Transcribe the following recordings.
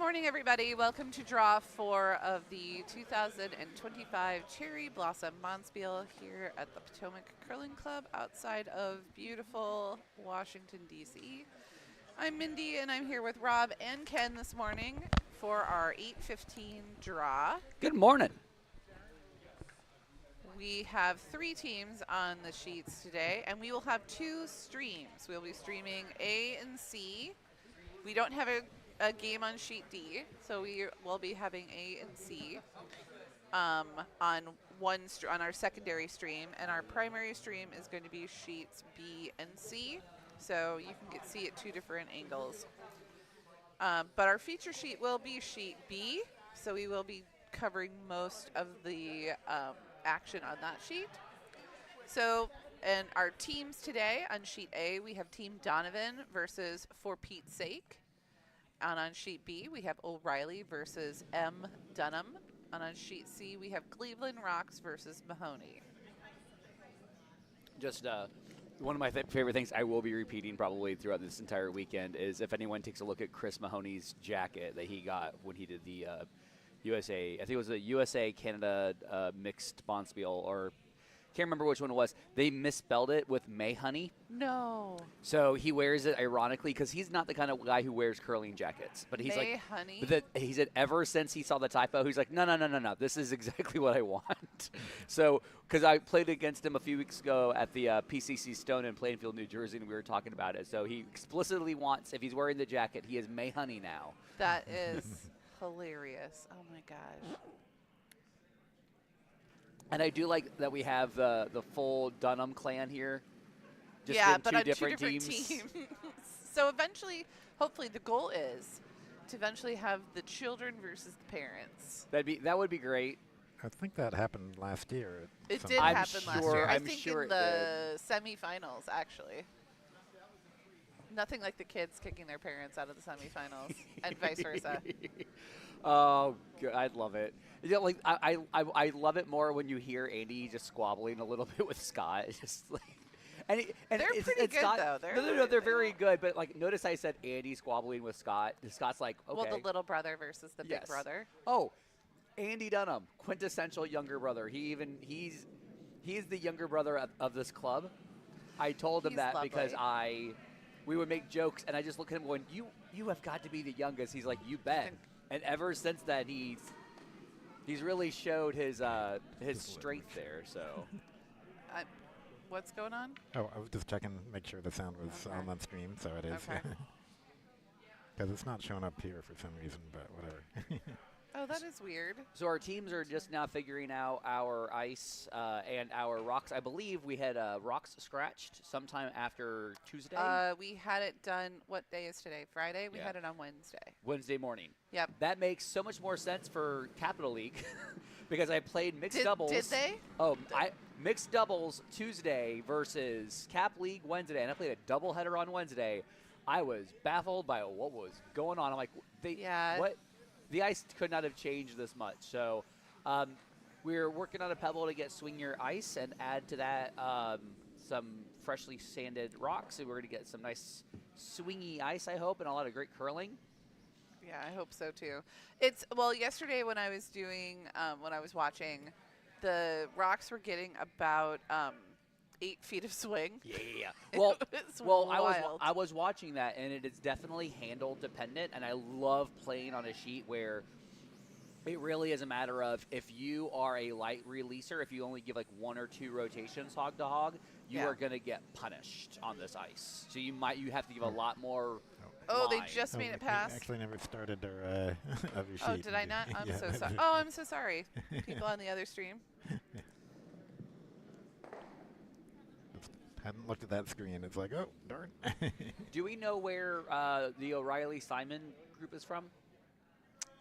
morning, everybody. Welcome to Draw 4 of the 2025 Cherry Blossom Bonspiel here at the Potomac Curling Club outside of beautiful Washington, D.C. I'm Mindy, and I'm here with Rob and Ken this morning for our 8:15 draw. Good morning. We have 3 teams on the sheets today, and we will have 2 streams. We'll be streaming A and C. We don't have a game on sheet D, so we will be having A and C on on our secondary stream, and our primary stream is going to be sheets B and C, so you can see it 2 different angles. But our feature sheet will be sheet B, so we will be covering most of the action on that sheet. So, and our teams today on sheet A, we have Team Donovan versus For Pete's Sake. And on sheet B, we have O'Reilly versus M. Dunnam. And on sheet C, we have Cleveland Rocks versus Mahoney. Just one of my favorite things I will be repeating probably throughout this entire weekend is if anyone takes a look at Chris Mahoney's jacket that he got when he did the USA, I think it was the USA Canada mixed bonspiel, or can't remember which one it was. They misspelled it with Mahoney. No. So he wears it ironically because he's not the kind of guy who wears curling jackets. But he's Mahoney? he said ever since he saw the typo, he's like, no. This is exactly what I want. So because I played against him a few weeks ago at the PCC Stone in Plainfield, New Jersey, and we were talking about it. So he explicitly wants, if he's wearing the jacket, he is Mahoney now. That is hilarious. Oh, my gosh. And I do like that we have the full Dunnam clan here. Just yeah, in but 2 on different 2 different teams. So eventually, hopefully the goal is to eventually have the children versus the parents. That would be great. I think that happened last year. It did I'm happen last sure- year. I I'm think sure in it the semifinals, actually. Nothing like the kids kicking their parents out of the semifinals, and vice versa. Oh, I'd love it. You know, like I love it more when you hear Andy just squabbling a little bit with Scott. It's just like, and They're pretty good, Scott, though. They're very good. But like, notice I said Andy squabbling with Scott. And Scott's like, okay. Well, the little brother versus the big Yes. brother. Oh, Andy Dunnam, quintessential younger brother. He's the younger brother of this club. I told him He's that lovely. because we would make jokes, and I just look at him going, you have got to be the youngest. He's like, you bet. And ever since then, he's really showed his strength there. So, What's going on? Oh, I was just checking, make sure the sound was Okay. on that stream, so it is. Okay. Because it's not showing up here for some reason, but whatever. Oh, that is weird. so our teams are just now figuring out our ice and our rocks. I believe we had rocks scratched sometime after Tuesday, We had it done. What day is today? Friday? We Yeah. had it on Wednesday. Wednesday morning. Yep. That makes so much more sense for Capital League because I played mixed doubles. Did they? Oh, mixed doubles Tuesday versus Cap League Wednesday, and I played a doubleheader on Wednesday. I was baffled by what was going on. I'm like, Yeah. what? The ice could not have changed this much. So we're working on a pebble to get swingier ice and add to that some freshly sanded rocks. So we're going to get some nice swingy ice, I hope, and a lot of great curling. Yeah, I hope so too. Yesterday when I was watching, the rocks were getting about 8 feet of swing. Yeah. It Well, was wild. I was watching that, and it is definitely handle dependent, and I love playing on a sheet where it really is a matter of if you are a light releaser, if you only give like 1 or 2 rotations hog to hog, you Yeah. are going to get punished on this ice. So you have to give a lot more. Oh, they line. just made it past. Actually never started our of your sheet. Oh, did I not? I'm Yeah. so sorry. Oh, I'm so sorry. People on the other stream. Hadn't looked at that screen. It's like, oh, darn. Do we know where the O'Reilly Simon group is from?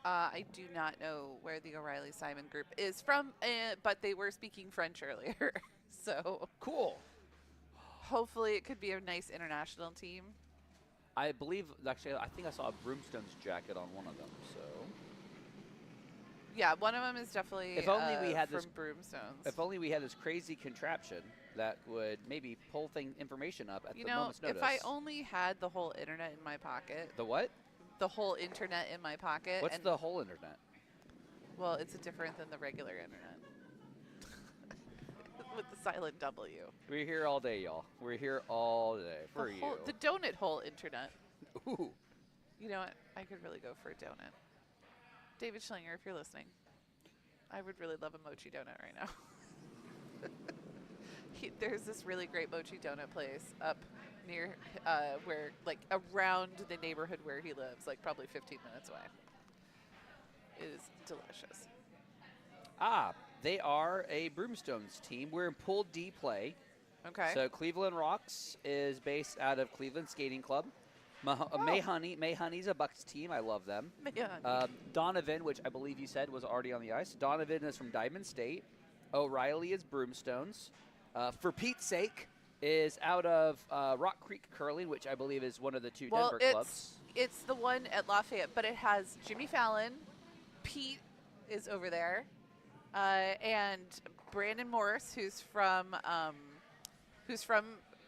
I do not know where the O'Reilly Simon group is from, but they were speaking French earlier. So Cool. hopefully it could be a nice international team. I believe, actually, I think I saw a Broomstone's jacket on one of them. So Yeah, one of them is definitely If only we had from this- Broomstones. if only we had this crazy contraption that would maybe pull information up at You the know, moment's notice. if I only had the whole internet in my pocket, The what? the whole internet in my pocket. What's and the whole internet? Well, it's different than the regular internet. With the silent W. We're here all day, y'all. We're here all day for you. The donut hole internet. Ooh. You know what? I could really go for a donut. David Schlinger, if you're listening, I would really love a mochi donut right now. There's this really great mochi donut place up near where, like, around the neighborhood where he lives, like probably 15 minutes away. It is delicious. They are a Broomstones team. We're in Pool D play. Okay. So Cleveland Rocks is based out of Cleveland Skating Club. Mahoney's a Bucks team. I love them. Donovan, which I believe you said was already on the ice. Donovan is from Diamond State. O'Reilly is Broomstones. For Pete's Sake is out of Rock Creek Curling, which I believe is one of the two Denver clubs. It's the one at Lafayette, but it has Jimmy Fallon, Pete is over there, and Brandon Morris, who's from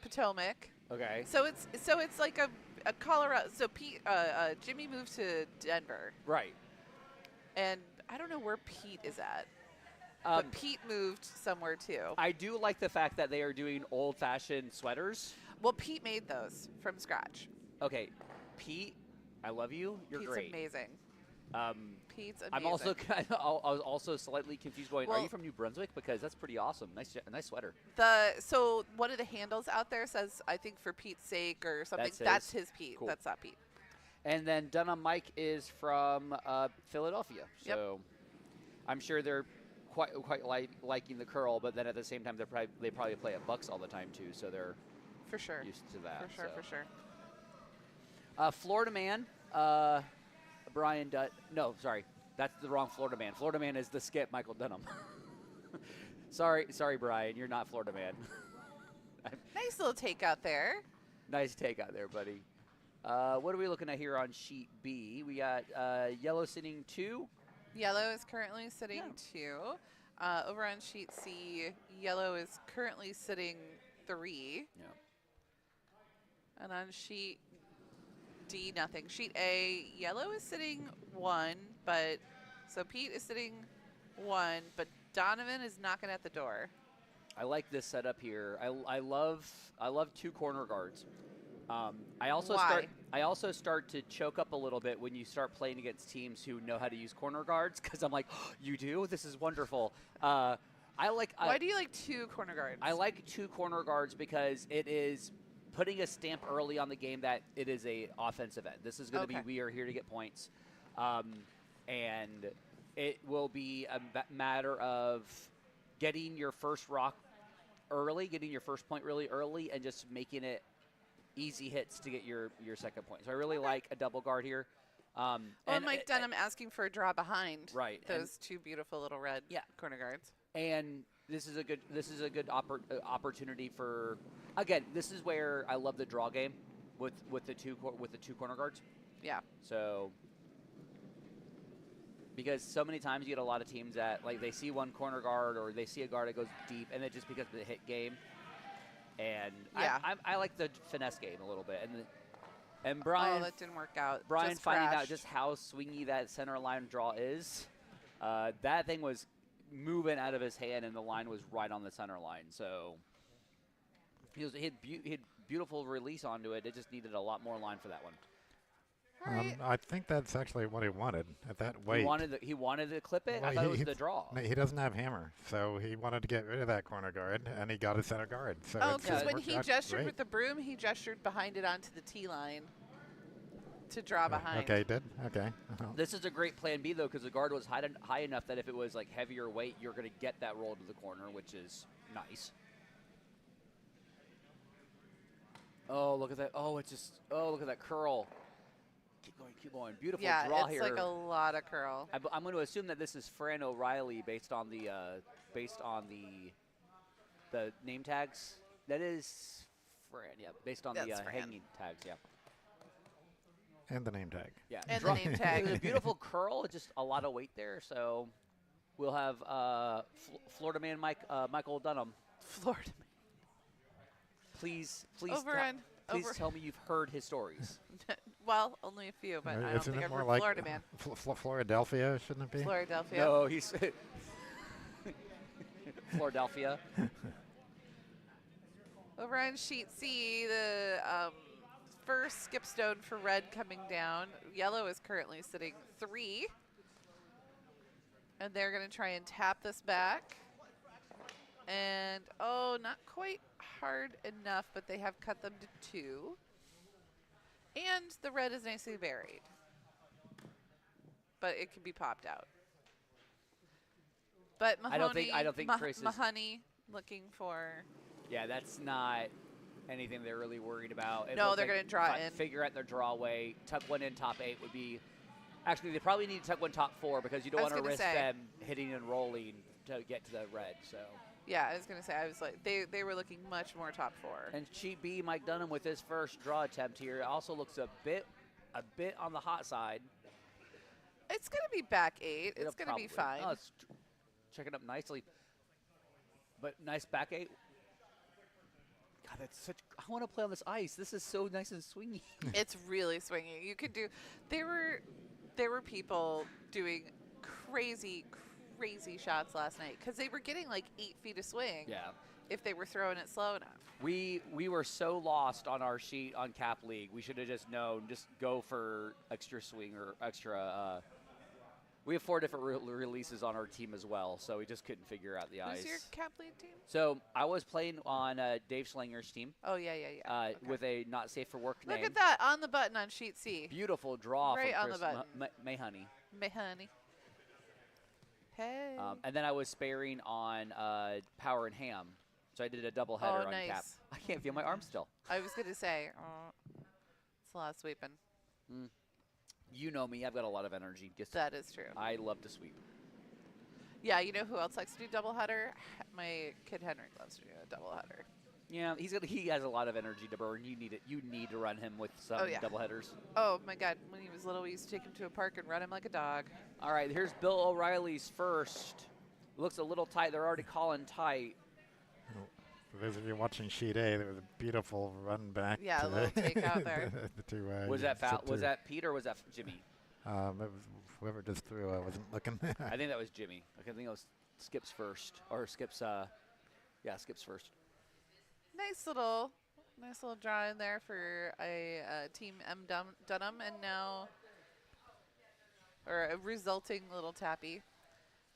Potomac. Okay. So it's like a Colorado. So Jimmy moved to Denver. Right. And I don't know where Pete is at. But Pete moved somewhere too. I do like the fact that they are doing old-fashioned sweaters. Well, Pete made those from scratch. Okay, Pete, I love you. You're Pete's great. Amazing. Pete's amazing. I'm also I was also slightly confused. Are you from New Brunswick? Because that's pretty awesome. Nice sweater. So one of the handles out there says, I think for Pete's sake or something. That's his Pete. Cool. That's not Pete. And then Dunnam Mike is from Philadelphia. So Yep. I'm sure they're quite liking the curl, but then at the same time they probably play at Bucks all the time too, so they're for sure used to that. For sure. Florida man, Brian Dutt. No, sorry, that's the wrong Florida man. Florida man is the skip, Michael Dunnam. sorry, Brian, you're not Florida man. Nice little take out there. Nice take out there, buddy. What are we looking at here on sheet B? We got yellow sitting 2. Yellow is currently sitting 2. Over on sheet C, yellow is currently sitting 3. Yeah. And on sheet D, nothing. Sheet A, yellow is sitting 1, but so Pete is sitting 1, but Donovan is knocking at the door. I like this setup here. I love 2 corner guards. I also start to choke up a little bit when you start playing against teams who know how to use corner guards, because I'm like, oh, you do? This is wonderful. Why do you like 2 corner guards? I like 2 corner guards because it is putting a stamp early on the game that it is a offensive end. This is going to be, we are here to get points, and it will be a matter of getting your first rock early, getting your first point really early, and just making it easy hits to get your second point. So I really like a double guard here. And Mike Dunnam asking for a draw behind. Right. Those 2 beautiful little red corner guards. And this is a good opportunity for, again, this is where I love the draw game with the two corner guards. Yeah. So because so many times you get a lot of teams that, like, they see one corner guard or they see a guard that goes deep, and it just becomes the hit game. And I like the finesse game a little bit. And Brian, that didn't work out. Brian just finding crashed. out just how swingy that center line draw is. That thing was moving out of his hand, and the line was right on the center line. So he had beautiful release onto it. It just needed a lot more line for that one. I think that's actually what he wanted at that weight. He wanted to clip it? Well, I thought it was the draw. No, he doesn't have hammer, so he wanted to get rid of that corner guard, and he got a center guard. So because when he gestured with the broom, he gestured behind it onto the tee line to draw behind. Okay, he did? Okay. This is a great plan B, though, because the guard was high enough that if it was, like, heavier weight, you're going to get that roll to the corner, which is nice. Oh, look at that. Oh, look at that curl. Keep going. Beautiful draw here. Yeah, it's like a lot of curl. I'm going to assume that this is Fran O'Reilly based on the name tags. That is Fran, yeah, based on the hanging tags, yeah. And the name tag. Yeah. And the name tag. It was a beautiful curl, just a lot of weight there. So we'll have Florida man Michael Dunnam. Florida man. Please Please tell me you've heard his stories. Well, only a few, but I don't Isn't think it I've more heard like Florida Man. Philadelphia, shouldn't it be? Philadelphia. No, he's Philadelphia. Over on sheet C, the first skip stone for red coming down. Yellow is currently sitting 3. And they're going to try and tap this back. And, oh, not quite hard enough, but they have cut them to 2. And the red is nicely buried. But it can be popped out. But Mahoney, I don't think Chris is. Mahoney looking for. Yeah, that's not anything they're really worried about. It No, looks they're like going to draw in. Figure out their draw away. Tuck one in top 8 would be. Actually, they probably need to tuck one top 4 because you don't want to risk them hitting and rolling to get to the red. So. Yeah, I was going to say, I was like, they were looking much more top 4. And sheet B, Mike Dunnam with his first draw attempt here also looks a bit on the hot side. It's going to be back 8. It's going to be fine. Oh, it's checking up nicely. But nice back 8. God, that's such. I want to play on this ice. This is so nice and swingy. It's really swingy. You could do. There were people doing crazy shots last night because they were getting like 8 feet of swing. Yeah. If they were throwing it slow enough. We were so lost on our sheet on Cap League. We should have just known. Just go for extra swing or extra. We have 4 different releases on our team as well, so we just couldn't figure out the ice. Who's your Cap League team? So I was playing on Dave Schlinger's team. Oh, yeah. Okay. With a not safe for work name. Look at that on the button on sheet C. Beautiful draw right from on Chris the button. Mahoney. Mahoney. Hey. And then I was sparing on Power and Ham. So I did a double header on Cap. I can't feel my arm still. I was going to say, it's a lot of sweeping. You know me. I've got a lot of energy. That is true. I love to sweep. Yeah, you know who else likes to do doubleheader? My kid Henrik loves to do a doubleheader. Yeah, he has a lot of energy to burn. You need it. You need to run him with some doubleheaders. Oh my God! When he was little, we used to take him to a park and run him like a dog. All right, here's Bill O'Reilly's first. Looks a little tight. They're already calling tight. For those of you watching sheet A, there was a beautiful run back. Yeah, a little take out there. Was that foul? Was that Pete or was that Jimmy? It was whoever just threw. I wasn't looking. I think that was Jimmy. I think it was Skip's first, or Skip's. Skip's first. Nice little draw in there for a team M Dunnam, and now, or a resulting little tappy.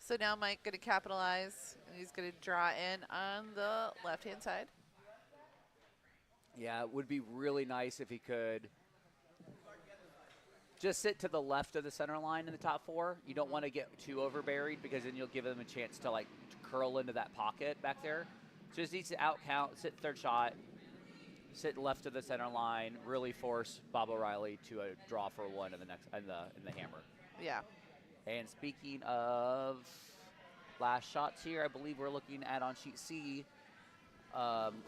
So now Mike going to capitalize, and he's going to draw in on the left-hand side. Yeah, it would be really nice if he could just sit to the left of the center line in the top 4. You don't want to get too overburied because then you'll give them a chance to like curl into that pocket back there. So just needs to out count, sit third shot, sit left of the center line, really force Bob O'Reilly to a draw for 1 in the next in the hammer. Yeah. And speaking of last shots here, I believe we're looking at on sheet C,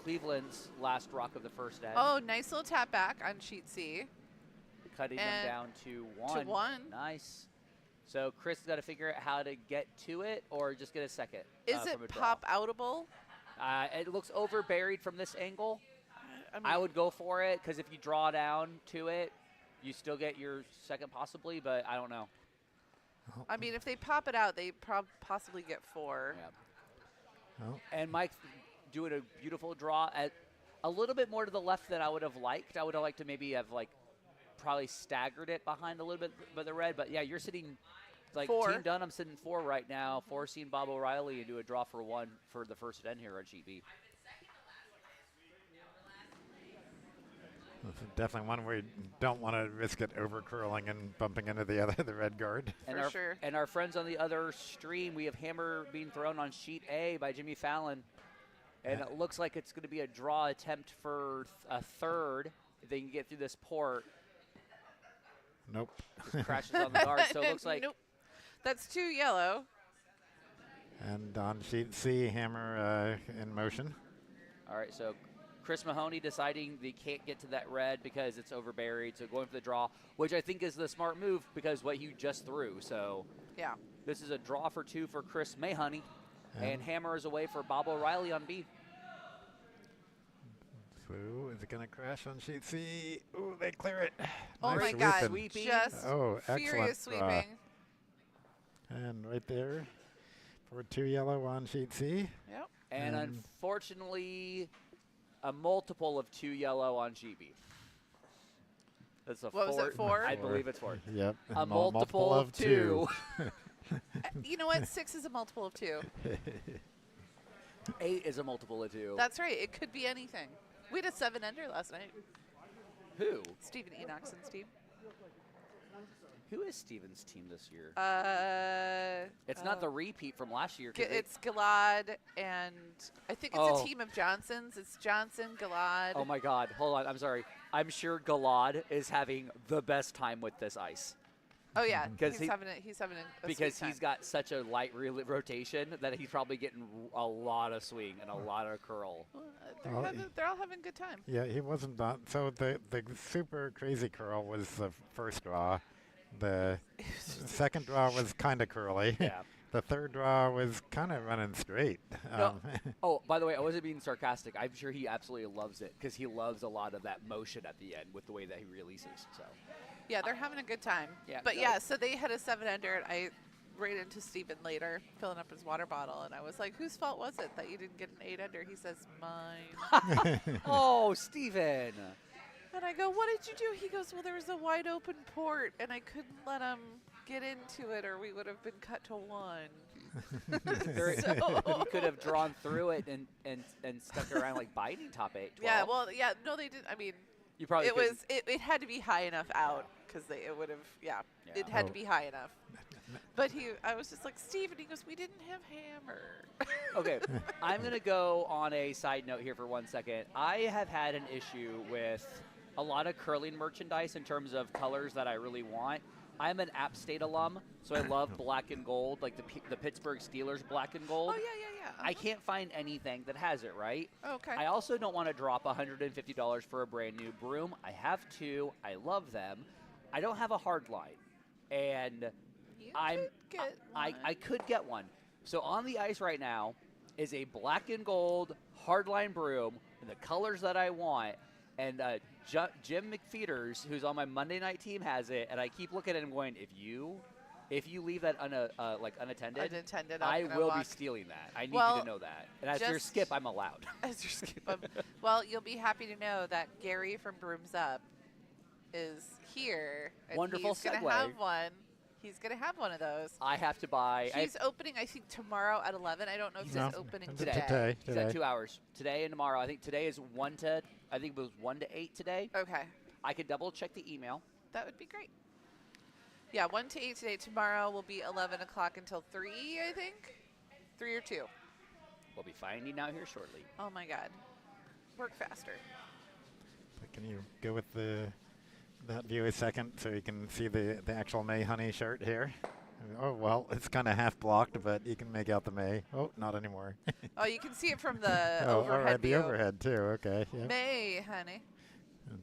Cleveland's last rock of the first end. Oh, nice little tap back on sheet C. Cutting them down to 1. To 1. Nice. So Chris has got to figure out how to get to it or just get a second. Is it pop-outable? It looks overburied from this angle. I would go for it because if you draw down to it, you still get your second possibly, but I don't know. I mean, if they pop it out, they possibly get 4. Yeah. Oh. And Mike's doing a beautiful draw at a little bit more to the left than I would have liked. I would have liked to maybe have probably staggered it behind a little bit by the red, but yeah, you're sitting 4. Team Dunnam sitting 4 right now, forcing Bob O'Reilly into a draw for 1 for the first end here on sheet B. This is definitely one where you don't want to risk it over curling and bumping into the red guard. And our friends on the other stream, we have hammer being thrown on sheet A by Jimmy Fallon. And it looks like it's going to be a draw attempt for a third if they can get through this port. Nope. Just crashes on the guard, so it looks like... Nope. That's 2 yellow. And on sheet C, hammer in motion. All right, so Chris Mahoney deciding they can't get to that red because it's overburied, so going for the draw, which I think is the smart move because what you just threw. So yeah, this is a draw for 2 for Chris Mahoney, and hammer is away for Bob O'Reilly on B. Ooh, is it going to crash on sheet C? Ooh, they clear it. Oh Nice my God! sweeping. Just Oh, furious excellent draw. sweeping. And right there for 2 yellow on sheet C. Yep. And unfortunately, a multiple of 2 yellow on sheet B. That's a What 4. was it, 4? I believe it's 4. Yep. A multiple of 2. You know what? 6 is a multiple of 2. 8 is a multiple of 2. That's right. It could be anything. We had a 7-ender last night. Who? Stephen Enochson's team. Who is Steven's team this year? It's Oh. not the repeat from last year. It's Gilad, and I think it's a team of Johnsons. It's Johnson, Gilad. Oh my God! Hold on. I'm sorry. I'm sure Gilad is having the best time with this ice. Oh yeah, 'Cause he's having a Because sweet he's time. got such a light rotation that he's probably getting a lot of swing and a lot of curl. Well, they're all having a good time. Yeah, he wasn't done. So the super crazy curl was the first draw. The second draw was kind of curly. Yeah. The third draw was kind of running straight. No. Oh, by the way, I wasn't being sarcastic. I'm sure he absolutely loves it because he loves a lot of that motion at the end with the way that he releases. So. Yeah, they're having a good time. Yeah, But good. yeah, so they had a 7-ender, and I ran into Stephen later, filling up his water bottle, and I was like, whose fault was it that you didn't get an 8-ender? He says, mine. Oh, Steven. And I go, what did you do? He goes, well, there was a wide open port, and I couldn't let him get into it, or we would have been cut to 1. You could have drawn through it and stuck around like biting top 8, 12. Yeah, well, yeah, no, they didn't. I mean, You probably it was it had to be high enough out because it would have it had to be high enough. But I was just like, Steve, and he goes, we didn't have hammer. Okay, I'm going to go on a side note here for 1 second. I have had an issue with a lot of curling merchandise in terms of colors that I really want. I'm an App State alum, so I love black and gold, like the Pittsburgh Steelers black and gold. Oh, yeah. I can't find anything that has it, right? Okay. I also don't want to drop $150 for a brand new broom. I have 2. I love them. I don't have a hard line. And I could get one. So on the ice right now is a black and gold hardline broom in the colors that I want. And Jim McFeeters, who's on my Monday night team, has it. And I keep looking at him going, if you leave that unattended, I will be stealing that. I need you to know that. And as your skip, I'm allowed. As your skip, well, you'll be happy to know that Gary from Brooms Up is here. And Wonderful he's gonna segue. have one. He's going to have one of those. I have to buy. He's opening, I think, tomorrow at 11. I don't know if he's opening today. He's at 2 hours. Today and tomorrow. I think today is 1 to 8 today. Okay. I could double check the email. That would be great. Yeah, 1 to 8 today. Tomorrow will be 11 o'clock until 3, I think. 3 or 2. We'll be finding out here shortly. Oh, my God. Work faster. Can you go with that view a second so you can see the actual Mahoney shirt here? Oh, well, it's kind of half blocked, but you can make out the May. Oh, not anymore. Oh, you can see it from the oh, overhead all right, view. the overhead, too. Okay. Yep. May, honey.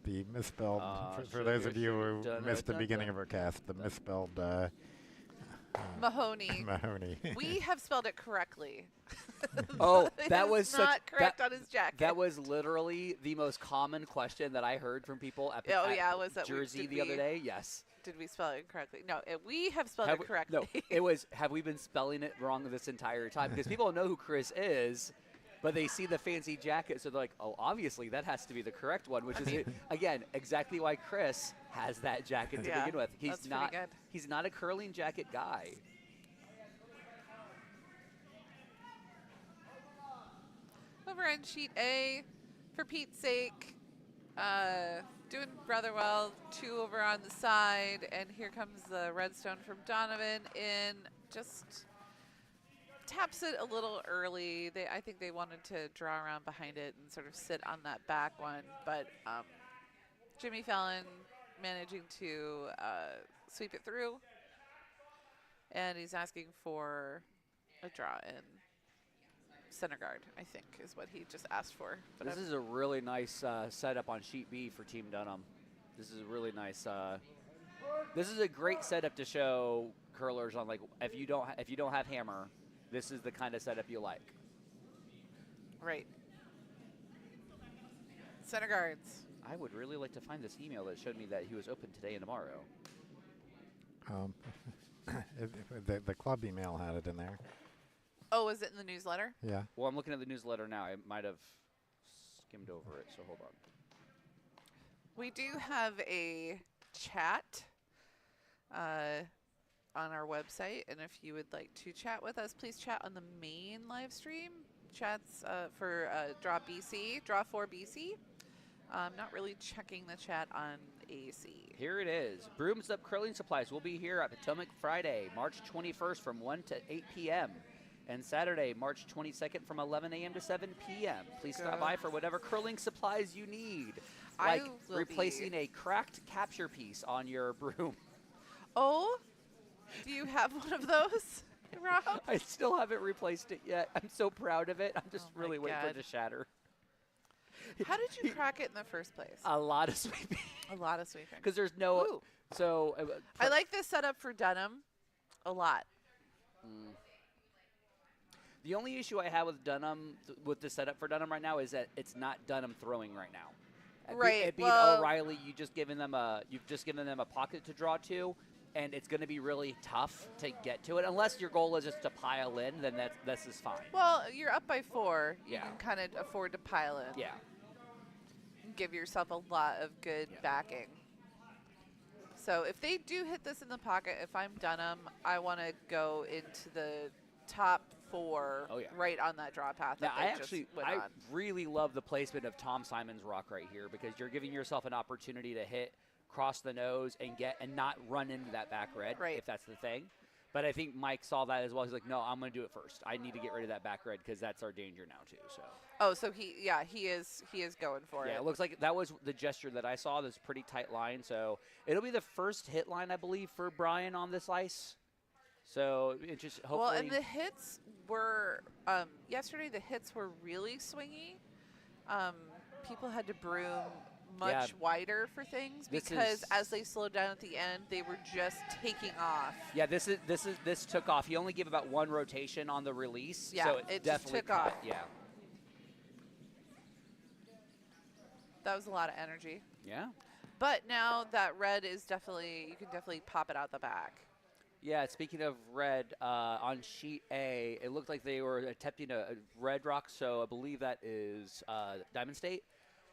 The misspelled, for so those of you you're who missed the beginning of our cast, the misspelled Mahoney. Mahoney. We have spelled it correctly. Oh, It that is was not correct on his jacket. That was literally the most common question that I heard from people at, was that Jersey the other day. Yes. Did we spell it correctly? No, we have spelled it correctly. No, it was, have we been spelling it wrong this entire time? Because people know who Chris is, but they see the fancy jacket, so they're like, oh, obviously that has to be the correct one, which is, again, exactly why Chris has that jacket to begin with. that's pretty good. He's not a curling jacket guy. Over on sheet A, for Pete's sake, doing rather well. 2 over on the side, and here comes the redstone from Donovan in. Just taps it a little early. I think they wanted to draw around behind it and sort of sit on that back one, but Jimmy Fallon managing to sweep it through, and he's asking for a draw in. Center guard, I think, is what he just asked for. But This is a really nice setup on sheet B for Team Dunnam. This is a really nice. This is a great setup to show curlers on, like, if you don't have hammer, this is the kind of setup you like. Right. Center guards. I would really like to find this email that showed me that he was open today and tomorrow. The club email had it in there. Oh, was it in the newsletter? Yeah. Well, I'm looking at the newsletter now. I might have skimmed over it, so hold on. We do have a chat on our website, and if you would like to chat with us, please chat on the main live stream. Chats for Draw 4 BC. I'm not really checking the chat on AC. Here it is. Brooms Up Curling Supplies will be here at Potomac Friday, March 21st from 1 to 8 p.m. and Saturday, March 22nd from 11 a.m. to 7 p.m. Please stop by for whatever curling supplies you need, like replacing a cracked capture piece on your broom. Oh, do you have one of those, Rob? I still haven't replaced it yet. I'm so proud of it. I'm just really waiting for it to shatter. How did you crack it in the first place? A lot of sweeping. A lot of sweeping. Because there's no. Ooh. So. I like this setup for Dunnam a lot. The only issue I have with Dunnam, with the setup for Dunnam right now, is that it's not Dunnam throwing right now. Right. It being O'Reilly, you've just given them a pocket to draw to, and it's going to be really tough to get to it. Unless your goal is just to pile in, then this is fine. Well, you're up by 4. You Yeah. can kind of afford to pile in. Yeah. Give yourself a lot of good backing. So if they do hit this in the pocket, if I'm Dunnam, I want to go into the top 4 right on that draw path. Now, I really love the placement of Tom Simon's rock right here, because you're giving yourself an opportunity to hit cross the nose and not run into that back red, if that's the thing. But I think Mike saw that as well. He's like, no, I'm going to do it first. I need to get rid of that back red because that's our danger now too. So. Oh, so he is going for it. Yeah, it looks like that was the gesture that I saw. This pretty tight line. So it'll be the first hit line, I believe, for Brian on this ice. So it just hopefully. Well, and the hits were yesterday. The hits were really swingy. People had to broom much wider for things because as they slowed down at the end, they were just taking off. Yeah, this took off. He only gave about 1 rotation on the release. Yeah, so it definitely just took off. Yeah. That was a lot of energy. Yeah. But now that red is you can definitely pop it out the back. Yeah, speaking of red, on sheet A, it looked like they were attempting a red rock, so I believe that is Diamond State,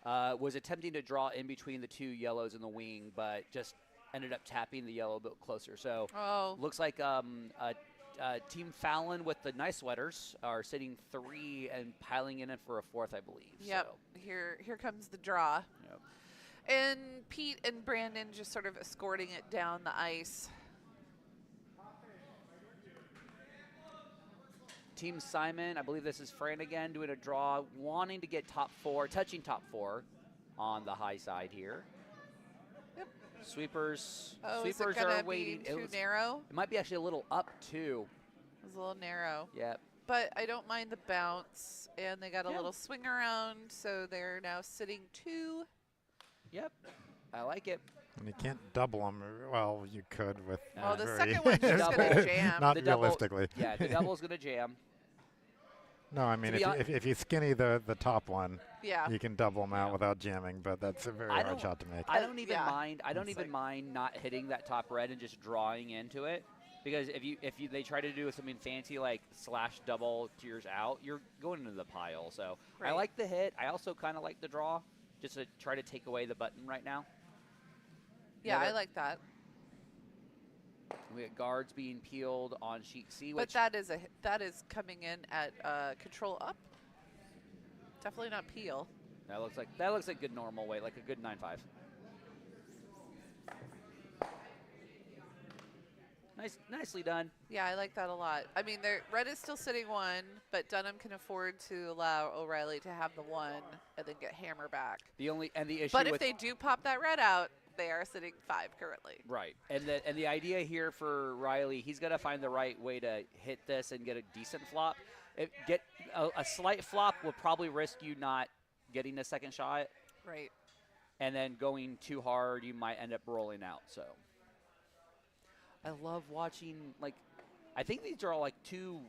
was attempting to draw in between the 2 yellows in the wing, but just ended up tapping the yellow a bit closer. So looks like Team Fallon with the nice sweaters are sitting 3 and piling in for a 4th, I believe. Yep, so. Here comes the draw. Yep. And Pete and Brandon just sort of escorting it down the ice. Team Simon, I believe this is Fran again, doing a draw, wanting to get top 4, touching top 4 on the high side here. Yep. Sweepers, sweepers are waiting. Be too narrow? It might be actually a little up too. It was a little narrow. Yep. But I don't mind the bounce, and they got a little swing around, so they're now sitting 2. Yep, I like it. And you can't double them. Well, you could with. Well, the second one's just going to jam. Not realistically. Yeah, the double's going to jam. No, I mean, if you skinny the top one, yeah, you can double them out without jamming, but that's a very hard shot to make. I don't even mind. I don't even mind not hitting that top red and just drawing into it, because if they try to do something fancy like slash double tears out, you're going into the pile. So I like the hit. I also kind of like the draw, just to try to take away the button right now. Yeah, I like that. We got guards being peeled on sheet C. But that is coming in at control up. Definitely not peel. That looks like good normal weight, like a good 9.5. Nicely done. Yeah, I like that a lot. I mean, red is still sitting 1, but Dunnam can afford to allow O'Reilly to have the 1 and then get hammer back. The issue. But if they do pop that red out, they are sitting 5 currently. Right, and the idea here for Riley, he's got to find the right way to hit this and get a decent flop. Get a slight flop will probably risk you not getting a second shot. Right. And then going too hard, you might end up rolling out. So I love watching. I think these are all like 2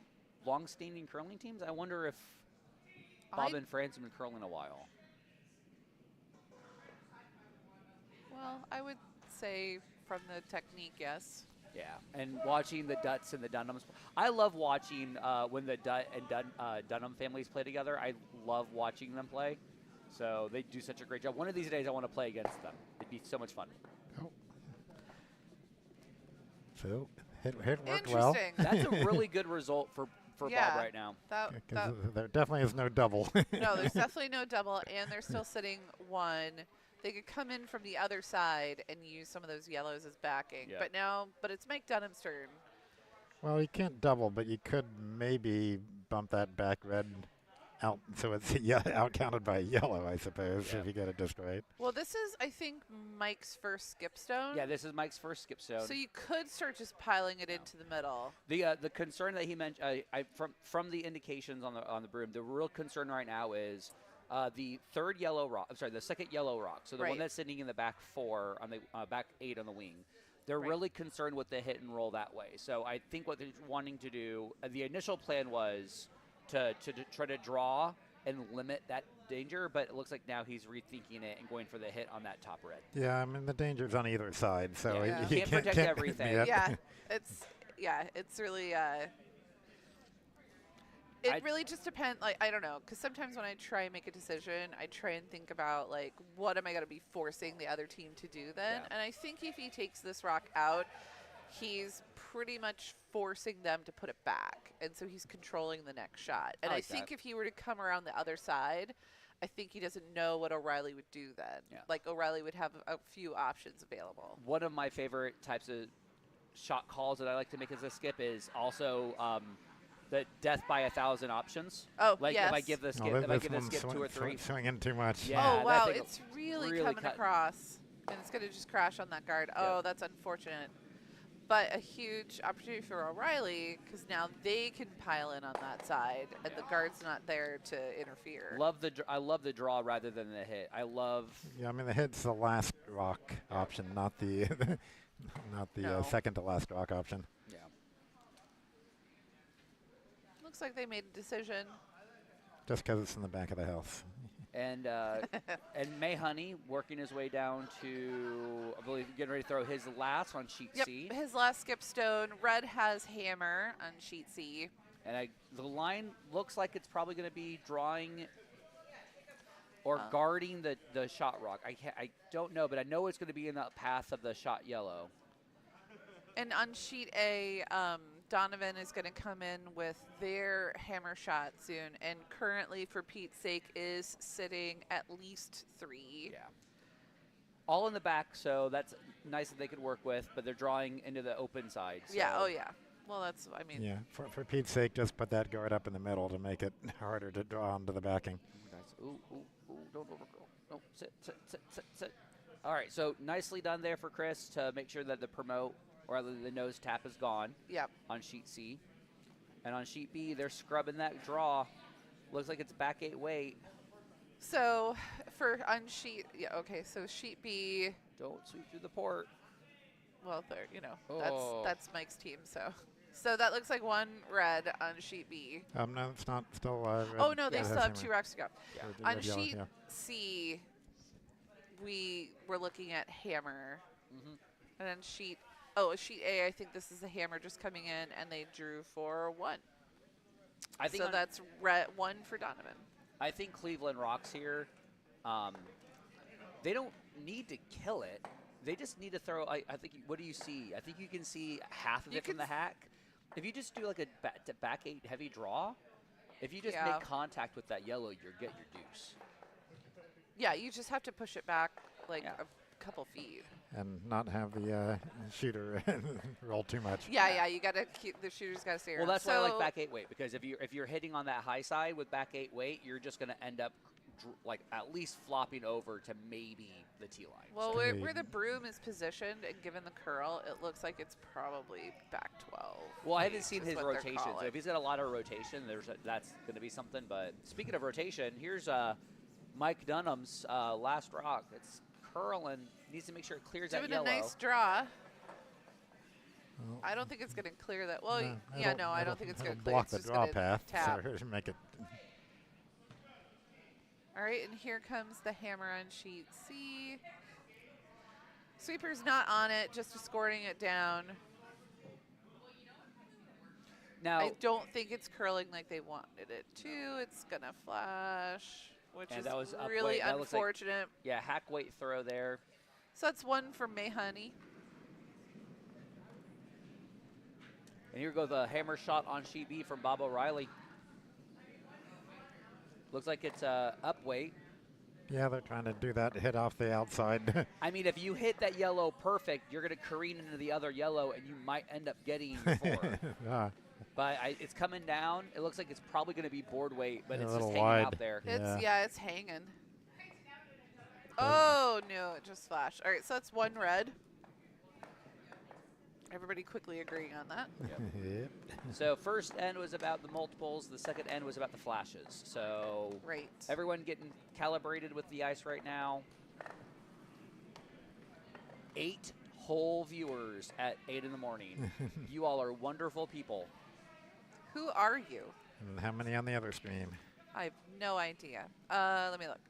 long-standing curling teams. I wonder if Bob and Fran's have been curling a while. Well, I would say from the technique, yes. Yeah, and watching the Dutts and the Dunnams. I love watching when the Dutt and Dunnam families play together. I love watching them play. So they do such a great job. One of these days I want to play against them. It'd be so much fun. Oh. So it worked well. Interesting. That's a really good result for Yeah. Bob right now. Because there definitely is no double. No, there's definitely no double, and they're still sitting one. They could come in from the other side and use some of those yellows as backing. Yeah. But it's Mike Dunnam's turn. Well, you can't double, but you could maybe bump that back red out so it's out counted by yellow, I suppose, Yeah. if you get it just right. Well, this is, I think, Mike's first skip stone. Yeah, this is Mike's first skip stone. So you could start just piling it into the middle. The concern that he mentioned, from the indications on the broom, the real concern right now is the third yellow rock. I'm sorry, the second yellow rock. So the one Right. that's sitting in the back 4 on the back 8 on the wing. They're Right. really concerned with the hit and roll that way. So I think what they're wanting to do, the initial plan was to try to draw and limit that danger, but it looks like now he's rethinking it and going for the hit on that top red. Yeah, I mean, the danger's on either side, so Yeah. you Can't protect everything. Yep. It's really I- it really just depends. Like, I don't know, because sometimes when I try and make a decision, I try and think about, like, what am I going to be forcing the other team to do then? Yeah. And I think if he takes this rock out, he's pretty much forcing them to put it back. And so he's controlling the next shot. And I like think that. if he were to come around the other side, I think he doesn't know what O'Reilly would do then. Yeah. Like, O'Reilly would have a few options available. One of my favorite types of shot calls that I like to make as a skip is also the death by 1,000 options. Oh, Like yes. if I give the skip, Oh, if I this give the one's skip 2 or 3. swinging too much. Yeah, Oh, that wow, thing it's really, really coming cut- across. And it's going to just crash on that guard. Oh, that's unfortunate. But a huge opportunity for O'Reilly, because now they can pile in on that side, and the guard's not there to interfere. I love the draw rather than the hit. I love. Yeah, I mean, the hit's the last rock option, not the not the No. second to last rock option. Yeah. Looks like they made a decision. Just because it's in the back of the house. And Mahoney working his way down to, I believe, getting ready to throw his last on sheet Yep, C. his last skip stone. Red has hammer on sheet C. And the line looks like it's probably going to be drawing or guarding the shot rock. I don't know, but I know it's going to be in the path of the shot yellow. And on sheet A, Donovan is going to come in with their hammer shot soon, and currently, for Pete's sake, is sitting at least 3. Yeah. All in the back, so that's nice that they could work with, but they're drawing into the open side. So. Yeah, oh yeah. Well, that's, I mean, Yeah, for Pete's sake, just put that guard up in the middle to make it harder to draw onto the backing. Ooh, don't overgo. No, sit. All right, so nicely done there for Chris to make sure that the promote, or rather the nose tap, is gone yep. on sheet C. And on sheet B, they're scrubbing that draw. Looks like it's back 8 weight. So, on sheet, so sheet B, Don't sweep through the port. well, there, Oh. that's Mike's team, so. So that looks like 1 red on sheet B. No, it's not still red. Oh, no, they red still has have 2 hammer. rocks to go. Yeah. Or On red, yellow, sheet yeah. C, we were looking at hammer. Mhm. And then sheet A, I think this is a hammer just coming in, and they drew for 1. I think So that's 1 for Donovan. I think Cleveland rocks here. They don't need to kill it. They just need to throw. I think. What do you see? I think you can see half of You it from can the hack. If you just do like a back 8 heavy draw, if you just Yeah. make contact with that yellow, you get your deuce. Yeah, you just have to push it back like Yeah. a couple feet. And not have the shooter roll too much. Yeah, you got to keep the shooter's got to stay Well, around. that's why I like So- back 8 weight, because if you're hitting on that high side with back 8 weight, you're just going to end up like at least flopping over to maybe the T line. Well, So- where the broom is positioned and given the curl, it looks like it's probably back 12. Well, I haven't weight seen is his what they're rotation, so calling. if he's got a lot of rotation, that's going to be something. But speaking of rotation, here's Mike Dunnam's last rock. It's curling. Needs to make sure it clears that Doing yellow. a nice draw. Well, I don't think it's going to clear that. Well, no, yeah, it'll- no, I don't it'll- think it's it'll going to clear. block It's the just draw gonna path. tap. So make it. All right, and here comes the hammer on sheet C. Sweeper's not on it, just escorting it down. Now, I don't think it's curling like they wanted it to. It's going to flash, which and is that was up really weight. That looks like- unfortunate. yeah, hack weight throw there. So that's one for Mahoney. And here goes the hammer shot on sheet B from Bob O'Reilly. Looks like it's up weight. Yeah, they're trying to do that hit off the outside. I mean, if you hit that yellow perfect, you're going to careen into the other yellow, and you might end up getting your 4. Ah, But it's coming down. It looks like it's probably going to be board weight, but A it's little just hanging wide. out there. Yeah. It's hanging. Oh, no, it just flashed. All right, so that's one red. Everybody quickly agreeing on that. Yep. So first end was about the multiples. The second end was about the flashes. So Right. everyone getting calibrated with the ice right now. 8 whole viewers at 8 in the morning. You all are wonderful people. Who are you? And how many on the other stream? I have no idea. Let me look.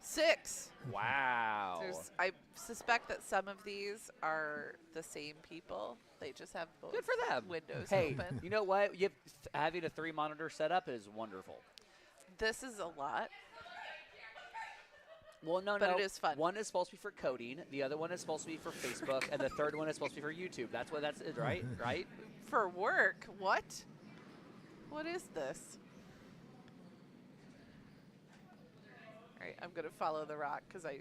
6. Wow. I suspect that some of these are the same people. They just have both Good for them. windows Hey, open. you know what? Having a 3-monitor setup is wonderful. This is a lot. Well, no, But it is fun. One is supposed to be for coding. The other one is supposed to be for Facebook, and the third one is supposed to be for YouTube. That's what that's it, right? Right? For work? What? What is this? All right, I'm going to follow the rock because I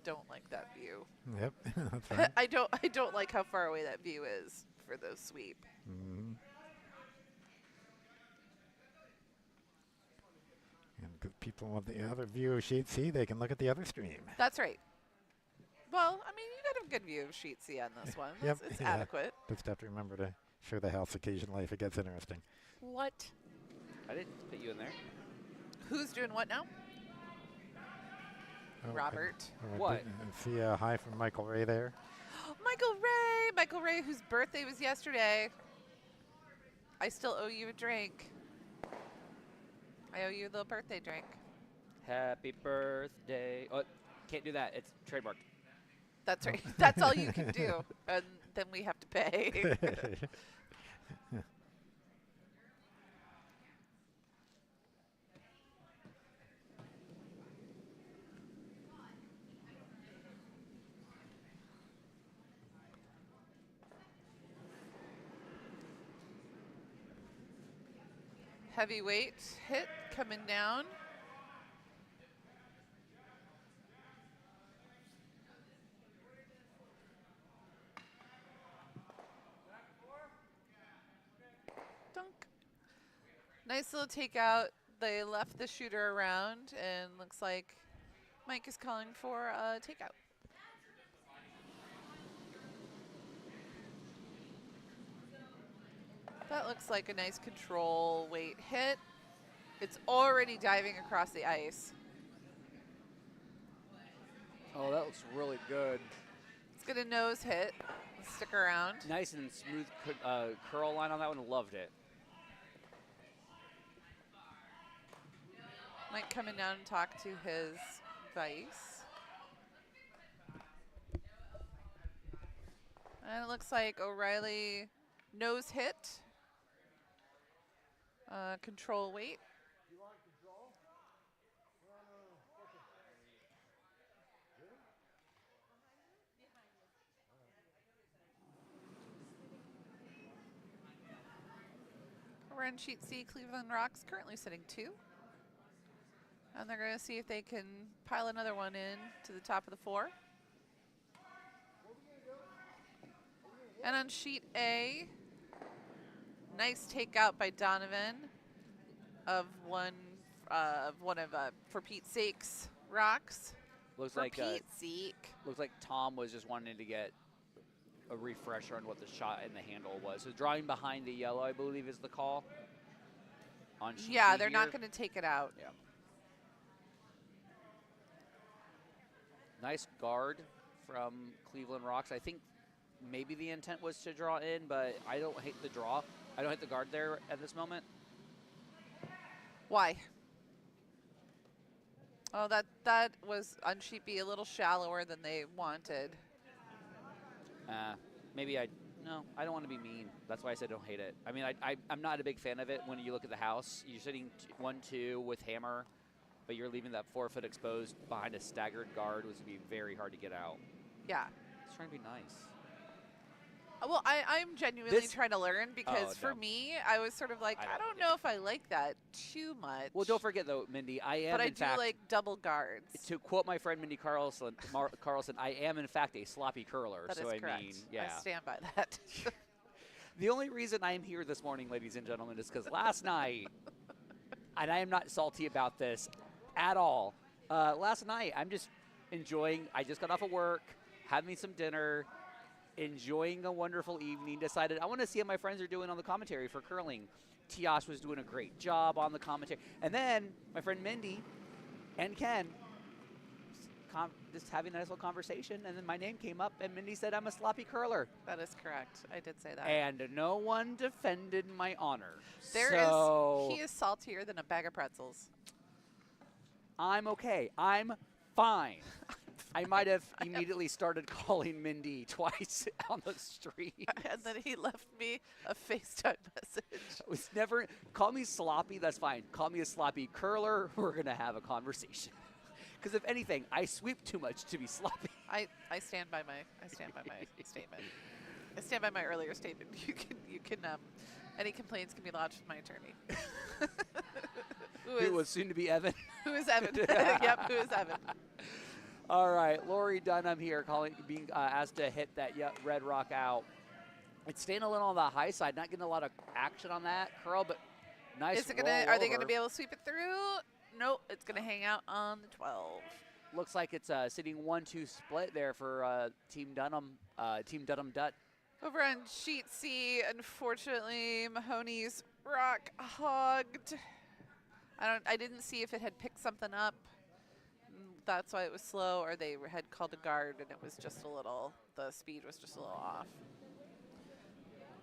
don't like that view. Yep, that's right. I don't like how far away that view is for the sweep. Mhm. And good people with the other view of Sheet C, they can look at the other stream. That's right. Well, I mean, you got a good view of Sheet C on this one. Yep, It's yeah. adequate. Just have to remember to show the house occasionally if it gets interesting. What? I didn't put you in there. Who's doing what now? Oh, Robert. What? I see a hi from Michael Ray there. Michael Ray, whose birthday was yesterday. I still owe you a drink. I owe you a little birthday drink. Happy birthday. Oh, can't do that. It's trademarked. That's right. That's all you can do. And then we have to pay. Heavyweight hit coming down. Dunk. Nice little takeout. They left the shooter around, and looks like Mike is calling for a takeout. That looks like a nice control weight hit. It's already diving across the ice. Oh, that looks really good. It's going to nose hit. Stick around. Nice and smooth curl line on that one. Loved it. Mike coming down and talk to his vice. And it looks like O'Reilly nose hit. Control weight. We're in sheet C, Cleveland Rocks, currently sitting 2. And they're going to see if they can pile another one in to the top of the 4. And on sheet A, nice takeout by Donovan of one of For Pete's Sake's rocks. Looks For like Pete's sake. looks like Tom was just wanting to get a refresher on what the shot and the handle was. So drawing behind the yellow, I believe, is the call. On sheet Yeah, B they're here. not going to take it out. Yeah. Nice guard from Cleveland Rocks. I think maybe the intent was to draw in, but I don't hate the draw. I don't hate the guard there at this moment. Why? Oh, that was on sheet B a little shallower than they wanted. Maybe no, I don't want to be mean. That's why I said don't hate it. I mean, I'm not a big fan of it when you look at the house. You're sitting 1-2 with hammer, but you're leaving that 4-foot exposed behind a staggered guard, which would be very hard to get out. Yeah. It's trying to be nice. Well, I'm genuinely trying to learn because for me, I was sort of like, I don't know if I like that too much. Well, don't forget, though, Mindy, I am, but I in fact, do like double guards. To quote my friend Mindy Carlson, I am, in fact, a sloppy curler. That so is correct. I mean, yeah. I stand by that. The only reason I'm here this morning, ladies and gentlemen, is because last night, and I am not salty about this at all, last night I'm just enjoying, I just got off of work, had me some dinner, enjoying a wonderful evening, decided I want to see how my friends are doing on the commentary for curling. Tiosh was doing a great job on the commentary. And then my friend Mindy and Ken just having a nice little conversation, and then my name came up, and Mindy said I'm a sloppy curler. That is correct. I did say that. And no one defended my honor. He is saltier than a bag of pretzels. I'm okay. I'm fine. I might have immediately started calling Mindy twice on the street. And then he left me a FaceTime message. It was never, call me sloppy, that's fine. Call me a sloppy curler, we're going to have a conversation. Because if anything, I sweep too much to be sloppy. I stand by my statement. I stand by my earlier statement. You can any complaints can be lodged with my attorney. Who was soon to be Evan. Who is Evan? Yep, who is Evan? All right, Lori Dunnam here, being asked to hit that red rock out. It's staying a little on the high side, not getting a lot of action on that curl, but nice. Are they gonna be able to sweep it through? Nope, it's gonna hang out on the 12. Looks like it's sitting 1-2 split there for Team Dunnam, Dutt. Over on sheet C, unfortunately, Mahoney's rock hogged. I didn't see if it had picked something up. That's why it was slow, or they had called a guard and it was just a little, the speed was just a little off.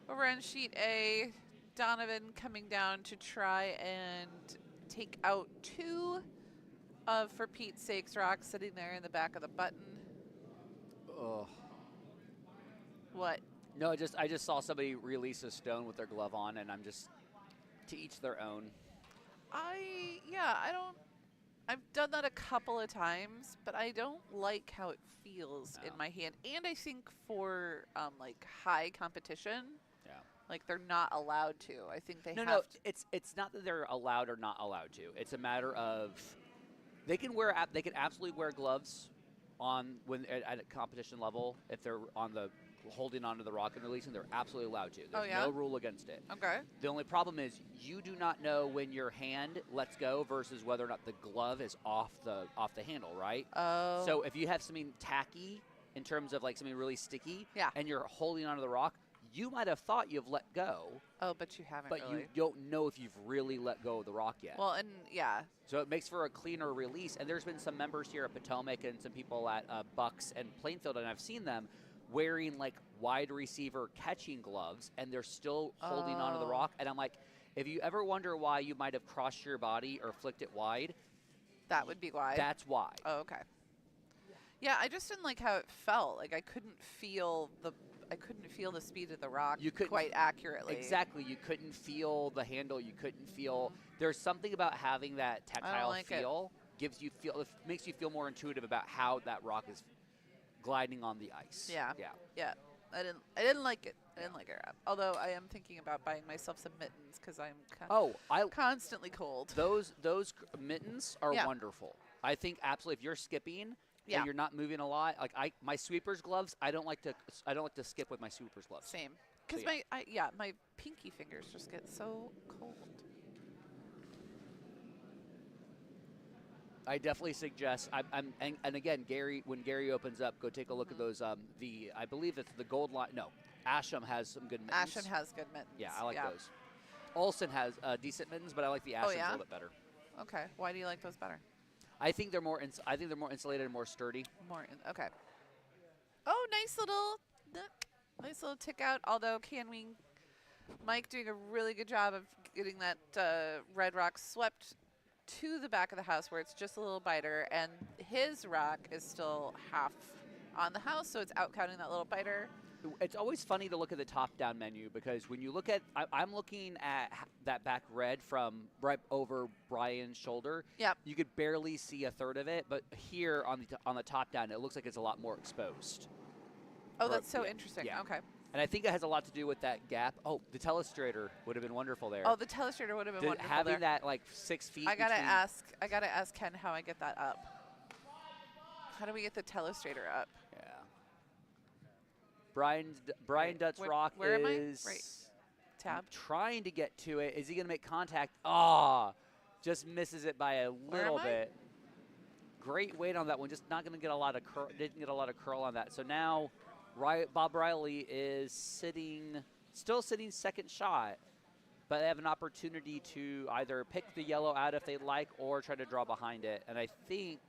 Over on sheet A, Donovan coming down to try and take out 2 of, for Pete's sakes, rocks sitting there in the back of the button. Ugh. What? No, I just saw somebody release a stone with their glove on, and I'm just, to each their own. I've done that a couple of times, but I don't like how it feels in my hand. And I think for like high competition, like they're not allowed to. I think they have to. It's not that they're allowed or not allowed to. It's a matter of they can absolutely wear gloves on when at a competition level if they're on the holding onto the rock and releasing. They're absolutely allowed to. There's no rule against it. Okay. The only problem is you do not know when your hand lets go versus whether or not the glove is off the handle, right? Oh. So if you have something tacky in terms of like something really sticky, and you're holding onto the rock, you might have thought you've let go. Oh, but you haven't. But really. you don't know if you've really let go of the rock yet. Well, and so it makes for a cleaner release. And there's been some members here at Potomac and some people at Bucks and Plainfield, and I've seen them wearing like wide receiver catching gloves, and they're still holding onto the rock. And I'm like, if you ever wonder why you might have crossed your body or flicked it wide, that would be why. That's why. Oh, okay. Yeah, I just didn't like how it felt. Like I couldn't feel the speed of the rock quite accurately. Exactly. You couldn't feel the handle. You couldn't feel. There's something about having that tactile feel. It makes you feel more intuitive about how that rock is gliding on the ice. Yeah. I didn't like it. I didn't like it. Although I am thinking about buying myself some mittens because I'm constantly cold. Those mittens are wonderful. I think absolutely if you're skipping and you're not moving a lot, like my sweeper's gloves, I don't like to skip with my sweeper's gloves. Same. Because my pinky fingers just get so cold. I definitely suggest. And again, when Gary opens up, go take a look at those. I believe it's the gold line. No, Asham has some good mittens. Asham has good mittens. Yeah, I like those. Olsen has decent mittens, but I like the Ashams a little bit better. Okay, why do you like those better? I think they're more. I think they're more insulated and more sturdy. Okay. Oh, nice little tick out. Although Mike doing a really good job of getting that red rock swept to the back of the house where it's just a little biter, and his rock is still half on the house, so it's out counting that little biter. It's always funny to look at the top-down menu because when you look at, I'm looking at that back red from right over Brian's shoulder. Yep. You could barely see a third of it, but here on the top-down, it looks like it's a lot more exposed. Oh, that's so interesting. Yeah. Okay. And I think it has a lot to do with that gap. Oh, the telestrator would have been wonderful there. Oh, the telestrator would have been wonderful having there. that like 6 feet. I gotta between- ask Ken how I get that up. How do we get the telestrator up? Yeah. Brian Dutt's rock where am I? is Right. Tab. trying to get to it. Is he going to make contact? Ah, just misses it by a little bit. Great weight on that one. Just not going to get a lot of curl. Didn't get a lot of curl on that. So now, Bob Riley is still sitting second shot, but they have an opportunity to either pick the yellow out if they'd like, or try to draw behind it. And I think.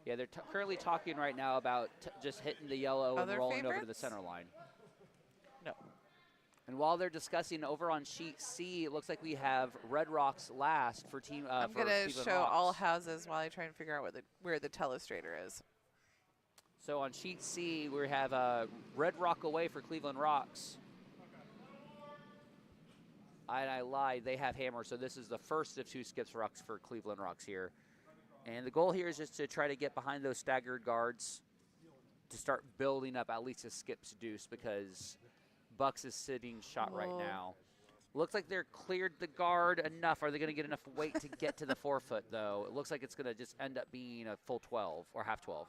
Yeah, they're currently talking right now about just hitting the yellow and rolling over to the center line. No. And while they're discussing over on sheet C, it looks like we have Red Rocks last for team. I'm going to show all houses while I try and figure out where the telestrator is. So on sheet C, we have Red Rock away for Cleveland Rocks. I lied. They have Hammer, so this is the first of 2 skips rocks for Cleveland Rocks here. And the goal here is just to try to get behind those staggered guards to start building up at least a skips deuce because Bucks is sitting shot right now. Looks like they're cleared the guard enough. Are they going to get enough weight to get to the 4-foot, though? It looks like it's going to just end up being a full 12 or half 12.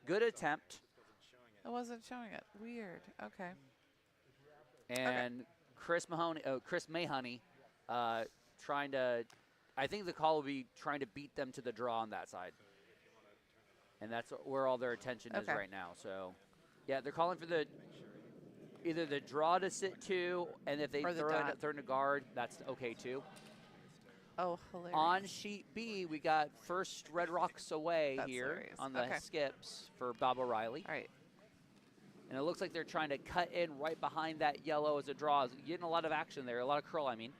Good attempt. I wasn't showing it. Weird. Okay. And Chris Mahoney trying to – I think the call will be trying to beat them to the draw on that side. And that's where all their attention is right now. So, yeah, they're calling for either the draw to sit 2, and if they throw in a guard, that's okay too. Oh, hilarious. On sheet B, we got first Red Rocks away here hilarious. on the skips for Bob O'Reilly. All right. And it looks like they're trying to cut in right behind that yellow as it draws. Getting a lot of action there, a lot of curl, I mean.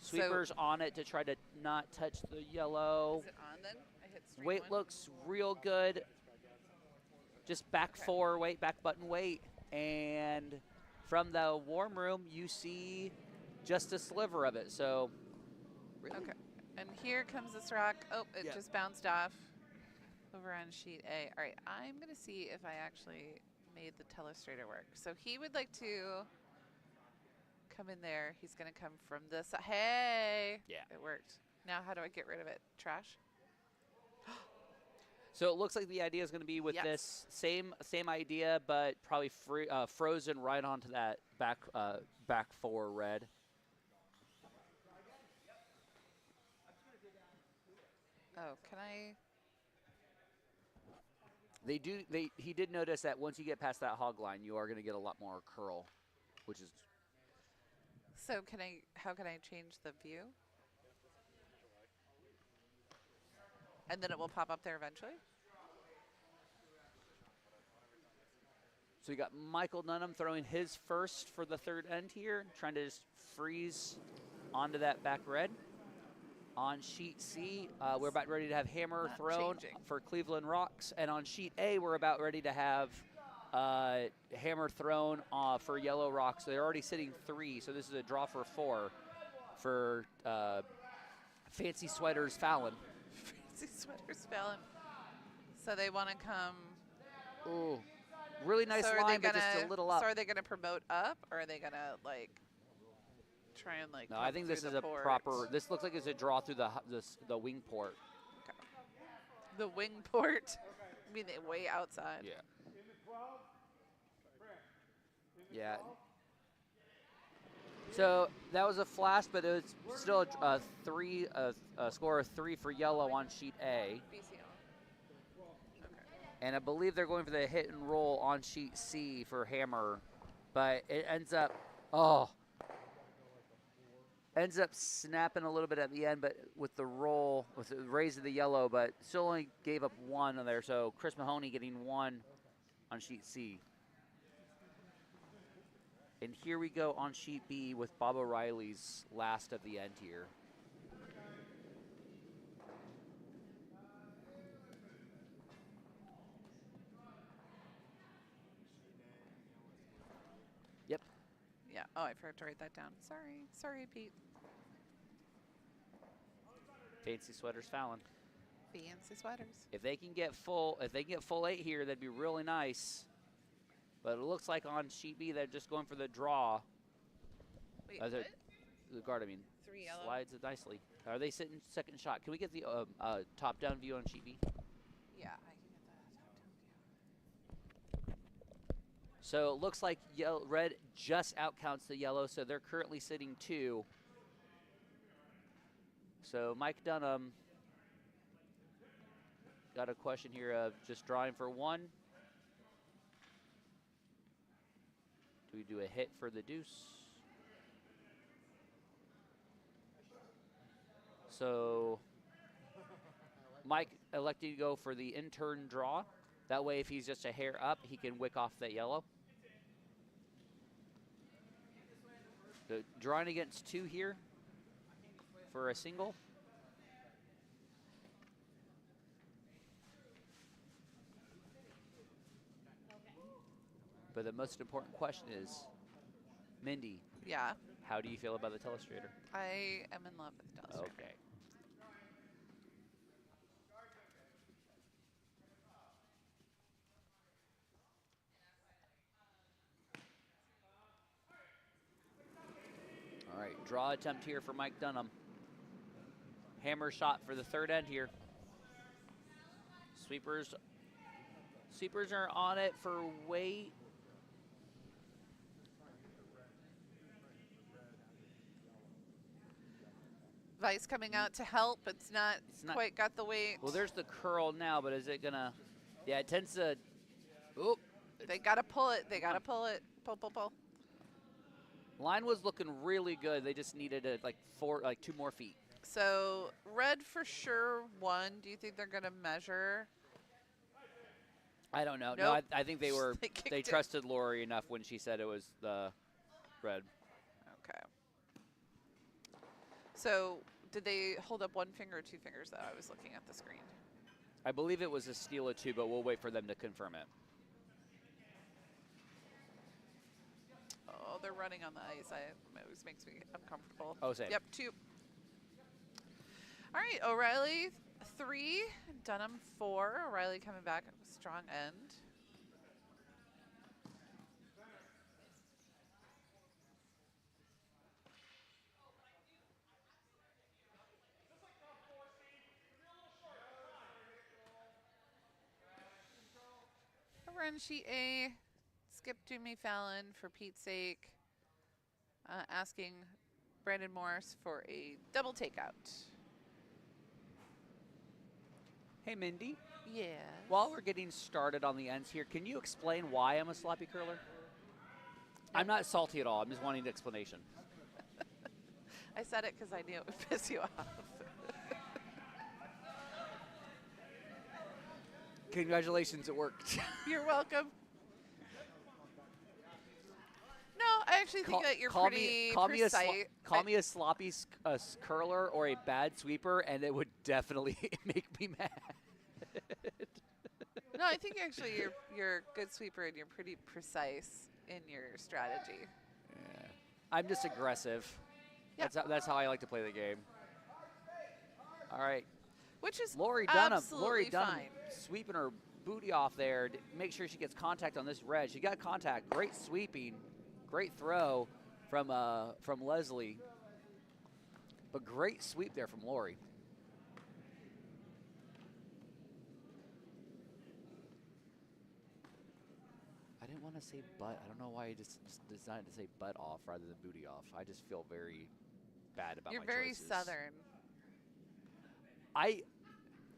Sweepers on it to try to not touch the yellow. Is it on then? I hit stream Weight 1. looks real good. Just back 4 weight, back button weight. And from the warm room, you see just a sliver of it. So, really? Okay. And here comes this rock. Oh, it just bounced off over on sheet A. All right, I'm going to see if I actually made the telestrator work. So he would like to come in there. He's going to come from this side. Hey! Yeah. It worked. Now how do I get rid of it? Trash? So it looks like the idea is going to be with this same idea, but probably frozen right onto that back 4 red. Oh, can I? He did notice that once you get past that hog line, you are going to get a lot more curl, which is. So how can I change the view? And then it will pop up there eventually? So you got Michael Dunnam throwing his first for the third end here, trying to just freeze onto that back red. On sheet C, we're about ready to have hammer thrown for Cleveland Rocks. And on sheet A, we're about ready to have hammer thrown for Yellow Rocks. So they're already sitting 3, so this is a draw for 4 for Fancy Sweaters Fallon. Fancy Sweaters Fallon. So they want to come. Ooh, really nice line, but just a little up. So are they going to promote up, or are they going to try and No, I think this is a port? proper. This looks like it's a draw through the wing port. Okay. The wing port. I mean, they way outside. Yeah. Yeah. So that was a flash, but it was still a score of 3 for yellow on sheet A. And I believe they're going for the hit and roll on sheet C for hammer, but it ends up snapping a little bit at the end, but with the roll, with the raise of the yellow, but still only gave up 1 on there. So Chris Mahoney getting 1 on sheet C. And here we go on sheet B with Bob O'Reilly's last of the end here. Yep. Yeah. Oh, I forgot to write that down. Sorry, Pete. Fancy sweaters Fallon. Fancy sweaters. If they can get full 8 here, that'd be really nice. But it looks like on sheet B they're just going for the draw. Wait, As what? The guard, I mean, 3 yellow. slides it nicely. Are they sitting second shot? Can we get the top-down view on sheet B? Yeah, I can get that top down view. So it looks like red just outcounts the yellow, so they're currently sitting 2. So Mike Dunnam got a question here of just drawing for 1. Do we do a hit for the deuce? So Mike elected to go for the in-turn draw. That way, if he's just a hair up, he can wick off that yellow. So drawing against 2 here for a single. But the most important question is, Mindy, Yeah, how do you feel about the telestrator? I am in love with the telestrator. Okay. All right, draw attempt here for Mike Dunnam. Hammer shot for the third end here. Sweepers are on it for weight. Vice coming out to help. It's not quite got the weight. Well, there's the curl now, but is it gonna? Yeah, it tends to. Oop. They gotta pull it. They gotta pull it. Pull. Line was looking really good. They just needed like 2 more feet. So red for sure 1. Do you think they're gonna measure? I don't know. Nope. No, I think they were. kicked They it. trusted Lori enough when she said it was the red. Okay. So did they hold up 1 finger or 2 fingers though? I was looking at the screen. I believe it was a steal of 2, but we'll wait for them to confirm it. Oh, they're running on the ice. It always makes me uncomfortable. Oh, same. Yep, 2. All right, O'Reilly 3, Dunnam 4. O'Reilly coming back at a strong end. Run sheet A. Skip Jimmy Fallon for Pete's sake. Asking Brandon Morris for a double takeout. Hey, Mindy. Yeah. While we're getting started on the ends here, can you explain why I'm a sloppy curler? I'm not salty at all. I'm just wanting an explanation. I said it because I knew it would piss you off. Congratulations, it worked. You're welcome. No, I actually think that you're pretty precise. Call me a sloppy curler or a bad sweeper, and it would definitely make me mad. No, I think actually you're a good sweeper and you're pretty precise in your strategy. Yeah. I'm just aggressive. Yep. That's how I like to play the game. All right. Which is Lori Dunnam, absolutely fine. Sweeping her booty off there to make sure she gets contact on this red. She got contact. Great sweeping. Great throw from Leslie. But great sweep there from Lori. I didn't want to say butt. I don't know why I just decided to say butt off rather than booty off. I just feel very bad about You're my very choices. Southern. I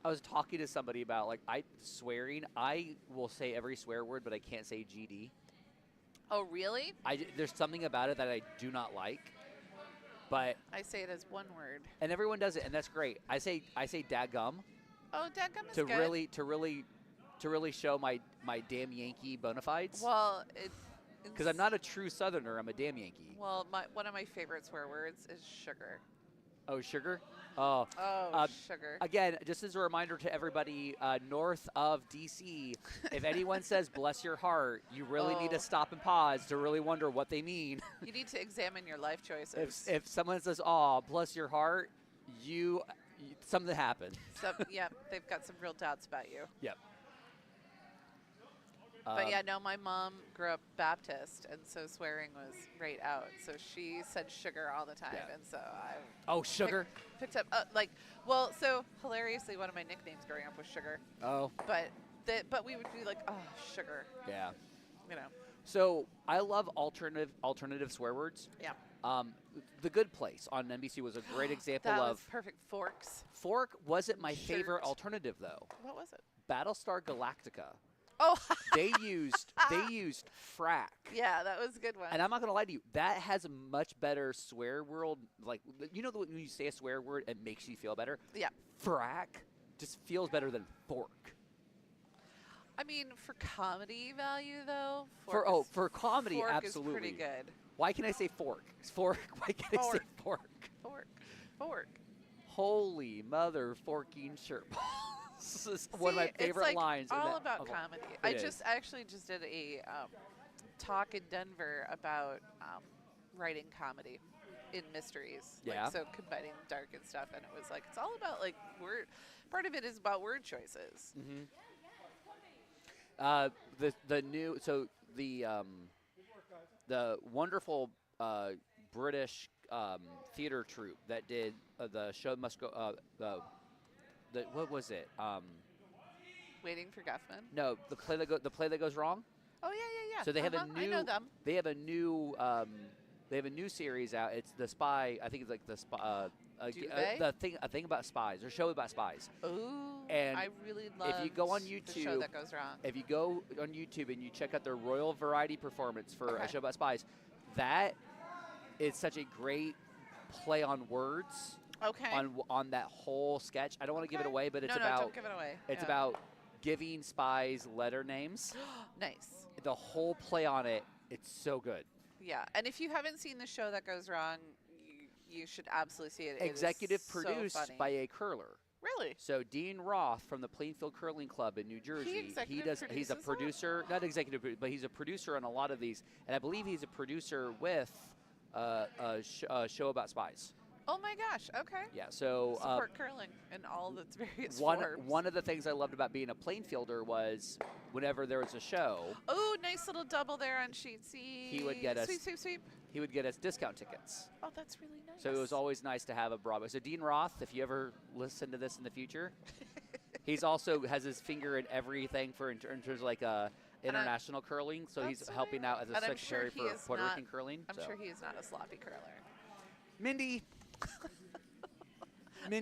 was talking to somebody about, like, swearing. I will say every swear word, but I can't say GD. Oh, really? There's something about it that I do not like. But I say it as one word. and everyone does it, and that's great. I say dadgum Oh, dadgum is to good. really show my damn Yankee bona fides. Well, Because I'm not a true Southerner. I'm a damn Yankee. Well, one of my favorite swear words is sugar. Oh, sugar? Oh, Oh, sugar. again, just as a reminder to everybody north of D.C., if anyone says "bless your heart," you really need to stop and pause to really wonder what they mean. You need to examine your life choices. If someone says "oh, bless your heart," something happened. Yep, they've got some real doubts about you. Yep. But yeah, no, my mom grew up Baptist, and so swearing was right out. So she said sugar all the time, Yeah. and so I Sugar. picked up so hilariously, one of my nicknames growing up was Sugar. Oh. But we would be like, oh, sugar. Yeah. You know. So I love alternative swear words. Yeah. The Good Place on NBC was a great example That of. was perfect. Forks. Fork wasn't my Shirt. favorite alternative though. What was it? Battlestar Galactica. Oh. They used frack. Yeah, that was a good one. And I'm not gonna lie to you, that has a much better swear word. Like when you say a swear word, it makes you feel better. Yeah. Frack just feels better than fork. I mean, for comedy value though. For comedy, fork absolutely. is pretty good. Why can I say fork? Fork. Why can I say fork? Fork. Holy mother forking shirt. This is one of my favorite it's like lines. all about comedy. I actually just did a talk in Denver about writing comedy in mysteries. Yeah. Like, so combining dark and stuff, and it was like it's all about like word. Part of it is about word choices. Mm-hmm. The wonderful British theater troupe that did the show must go what was it? Waiting for Guffman. No, the play that goes wrong. Oh yeah. So they have a I know them. They have a new series out. It's the spy. I think it's like the spy. A thing about spies, or a show about spies. Ooh, and I really love. If you go on the YouTube, show that goes wrong. If you go on YouTube and you check out their Royal Variety performance for Okay. a show about spies, that is such a great play on words. Okay. On that whole sketch. I don't want to give it away, but it's No, about don't give it away. it's Yeah. about giving spies letter names. Nice. The whole play on it, it's so good. Yeah, and if you haven't seen the show that goes wrong, you should absolutely see it. Executive it is so produced funny. by a curler. Really? So Dean Roth from the Plainfield Curling Club in New Jersey, he's a produces producer, not executive, but he's a producer on a lot of these, and I believe he's a producer with a show about spies. Oh my gosh! Okay. Yeah. So Support curling in all its various one forms. of the things I loved about being a Plainfielder was whenever there was a show, Oh, nice little double there on sheet C. He would get us- sweep. he would get us discount tickets. Oh, that's really nice. So it was always nice to have a Broadway. So Dean Roth, if you ever listen to this in the future, he's also has his finger in everything in terms of like international curling. So he's That's helping out as a and I'm sure secretary he for is Puerto not- Rican curling. I'm so. sure he is not a sloppy curler. Mindy.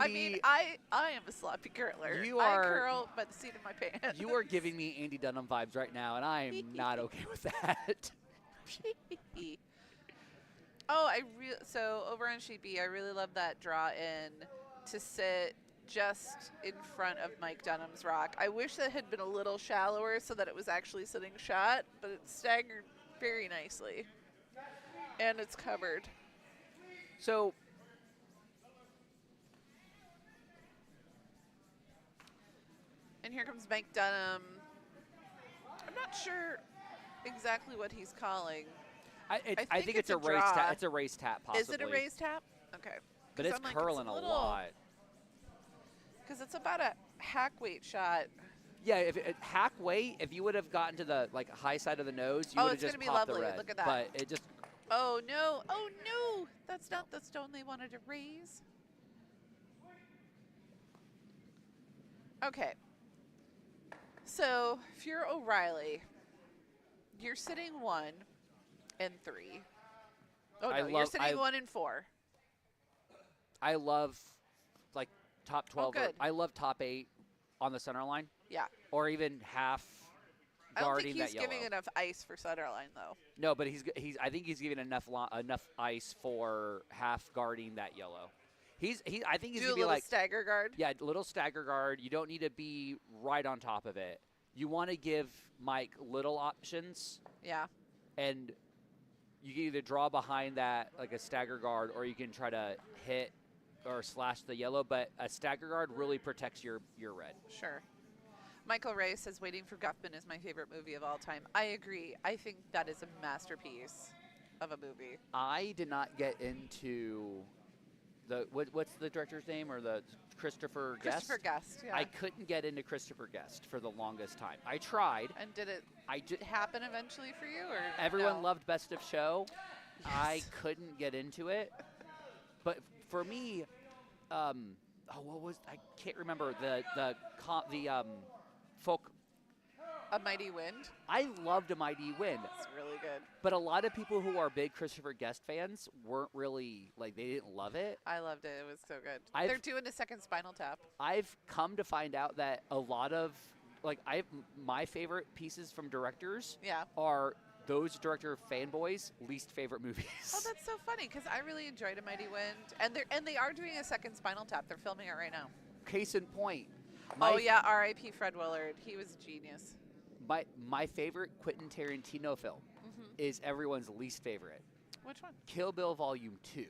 I mean, I am a sloppy curler. You I are- curl by the seat of my pants. You are giving me Andy Dunnam vibes right now, and I am not okay with that. So over on sheet B, I really love that draw in to sit just in front of Mike Dunnam's rock. I wish that had been a little shallower so that it was actually sitting shut, but it's staggered very nicely, and it's covered. So And here comes Mike Dunnam. I'm not sure exactly what he's calling. I think it's it's a a race draw. tap. It's a race tap, possibly. Is it a raised tap? Okay. But 'Cause it's I'm like, curling a lot. Because it's about a hack weight shot. Yeah, if hack weight, if you would have gotten to the high side of the nose, you would have it's just gonna be popped lovely. the red. Look at that. But it just Oh no! Oh no! That's not the stone they wanted to raise. Okay. So if you're O'Reilly, you're sitting 1 and 3. Oh no, you're sitting 1 and 4. I love top 12. good. I love top 8 on the center line, Yeah. or even half I don't guarding think he's that yellow. giving enough ice for center line though. No, but I think he's giving enough ice for half guarding that yellow. I think he's Do a gonna be little like stagger guard. yeah, little stagger guard. You don't need to be right on top of it. You want to give Mike little options, Yeah. and you can either draw behind that like a stagger guard, or you can try to hit or slash the yellow, but a stagger guard really protects your red. Sure. Michael Ray says Waiting for Guffman is my favorite movie of all time. I agree. I think that is a masterpiece of a movie. I did not get into the what's the director's name, or the Christopher Guest? Christopher Guest, yeah. I couldn't get into Christopher Guest for the longest time. I tried. And did it happen eventually for you, or Everyone no? loved Best of Show. Yes. I couldn't get into it. But for me, what was, I can't remember the folk. A Mighty Wind. I loved A Mighty Wind, It's really good. but a lot of people who are big Christopher Guest fans weren't really, like, they didn't love it. I loved it. It was so good. I've- They're doing a second Spinal Tap. I've come to find out that a lot of, like, my favorite pieces from directors Yeah. are those director fanboys' least favorite movies. Oh, that's so funny because I really enjoyed A Mighty Wind, and they are doing a second Spinal Tap. They're filming it right now. Case in point. Oh yeah, R.I.P. Fred Willard. He was a genius. My favorite Quentin Tarantino film is everyone's least favorite. Which one? Kill Bill Volume 2.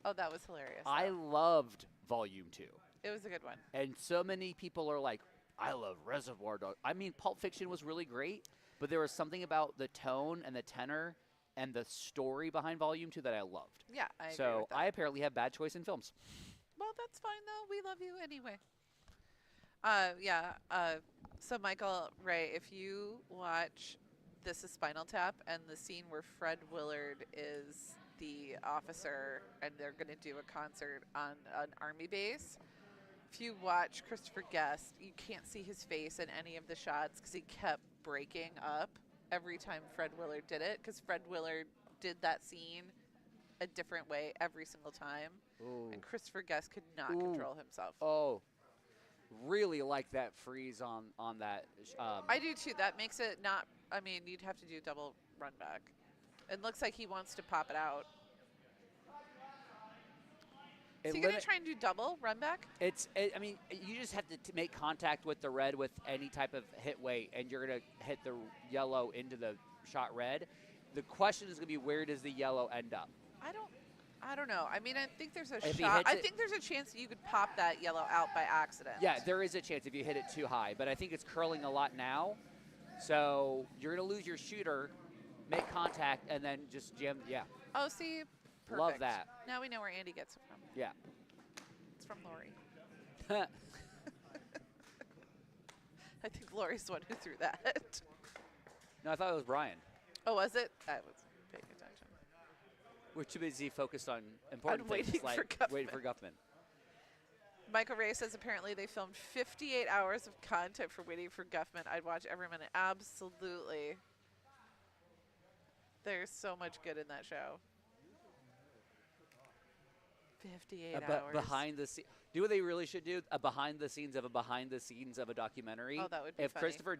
Oh, that was hilarious. I loved Volume 2. It was a good one. And so many people are like, I love Reservoir Dogs. I mean, Pulp Fiction was really great, but there was something about the tone and the tenor and the story behind Volume 2 that I loved. Yeah, I agree So with that. I apparently have bad choice in films. Well, that's fine though. We love you anyway. So Michael Ray, if you watch This Is Spinal Tap and the scene where Fred Willard is the officer and they're going to do a concert on an army base, if you watch Christopher Guest, you can't see his face in any of the shots because he kept breaking up every time Fred Willard did it, because Fred Willard did that scene a different way every single time. Ooh. And Christopher Guest could not Ooh. control himself. Oh, really like that freeze on that. I do too. That makes it not. I mean, you'd have to do double run back. It looks like he wants to pop it out. Is he going to try and do double run back? I mean, you just have to make contact with the red with any type of hit weight, and you're going to hit the yellow into the shot red. The question is going to be, where does the yellow end up? I don't know. I mean, I think there's a If he shot. hits I it- think there's a chance that you could pop that yellow out by accident. Yeah, there is a chance if you hit it too high, but I think it's curling a lot now. So you're going to lose your shooter, make contact, and then just jam. Yeah, Oh, see? Perfect. Love that. Now we know where Andy gets it from. yeah. It's from Lori. I think Lori's the one who threw that. No, I thought it was Brian. Oh, was it? I was paying attention. We're too busy focused on important On things waiting like for Guffman. waiting for Guffman. Michael Ray says apparently they filmed 58 hours of content for Waiting for Guffman. I'd watch every minute. Absolutely. There's so much good in that show. 58 hours. Behind the scenes. Do what they really should do? A behind the scenes of a documentary. Oh, that would be If funny. Christopher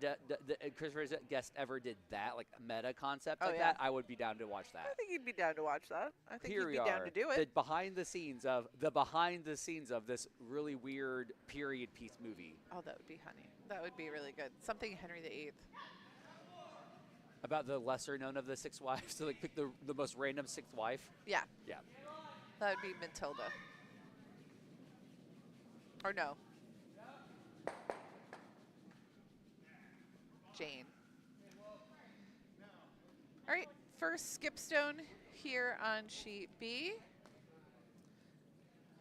Guest ever did that, like a meta concept Oh, like yeah. that, I would be down to watch that. I think you'd be down to watch that. I think Here you'd we be down are, to do the it. behind the scenes of this really weird period piece movie Oh, that would be honey. That would be really good. Something Henry VIII. about the lesser known of the six wives. So like pick the most random sixth wife. Yeah, Yeah. that would be Matilda. Or no. Jane. All right, first skipstone here on sheet B.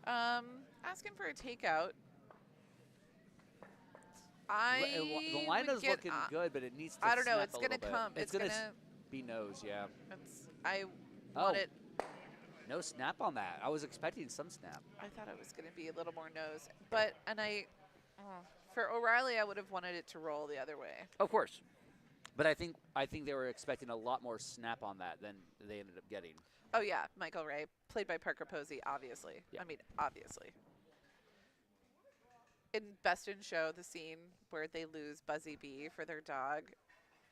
Asking for a takeout. The line would is get, looking good, but it needs to I don't know. snap It's a gonna little bit. come. It's gonna. be nose, yeah. I Oh. want it. No snap on that. I was expecting some snap. I thought it was going to be a little more nose, but for O'Reilly, I would have wanted it to roll the other way. Of course. But I think they were expecting a lot more snap on that than they ended up getting. Oh yeah, Michael Ray, played by Parker Posey, obviously. Yeah. I mean, obviously. In Best in Show, the scene where they lose Buzzy Bee for their dog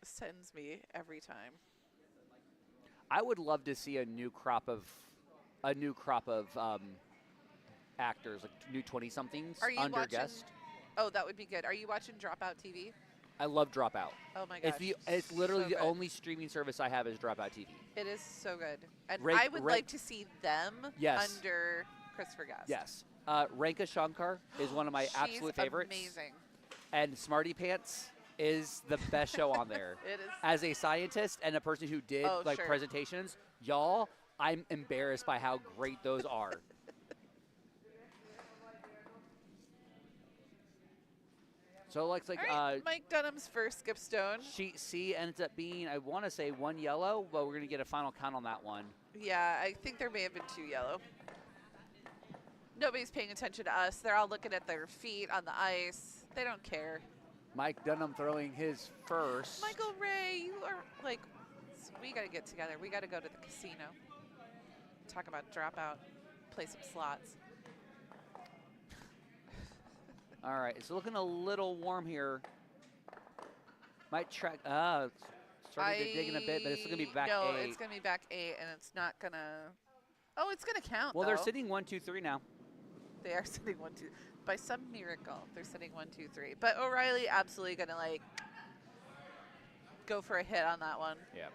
sends me every time. I would love to see a new crop of actors, like new 20-somethings Are you under watching? guest. Oh, that would be good. Are you watching Dropout TV? I love Dropout. Oh my gosh, It's literally so the good. only streaming service I have is Dropout TV. It is so good, and Reg- I would Reg- like to see them Yes. under Christopher Guest. Yes. Ranka Shankar is one of my absolute favorites. Amazing. And Smarty Pants is the best show on there. It is. As a scientist and a person who did Sure. presentations, y'all, I'm embarrassed by how great those are. So it looks like Right, Mike Dunnam's first skip stone. sheet C ends up being, I want to say 1 yellow, but we're going to get a final count on that one. Yeah, I think there may have been 2 yellow. Nobody's paying attention to us. They're all looking at their feet on the ice. They don't care. Mike Dunnam throwing his first. Michael Ray, you are like, we got to get together. We got to go to the casino. Talk about dropout, play some slots. All right, it's looking a little warm here. Might track. Starting to dig in a bit, but it's going to be back no, 8. it's going to be back 8, and it's not going to. Oh, it's going to count. Well, though. they're sitting 1, 2, 3 now. They are sitting 1, 2. By some miracle, they're sitting 1, 2, 3. But O'Reilly absolutely going to like go for a hit on that one. Yeah.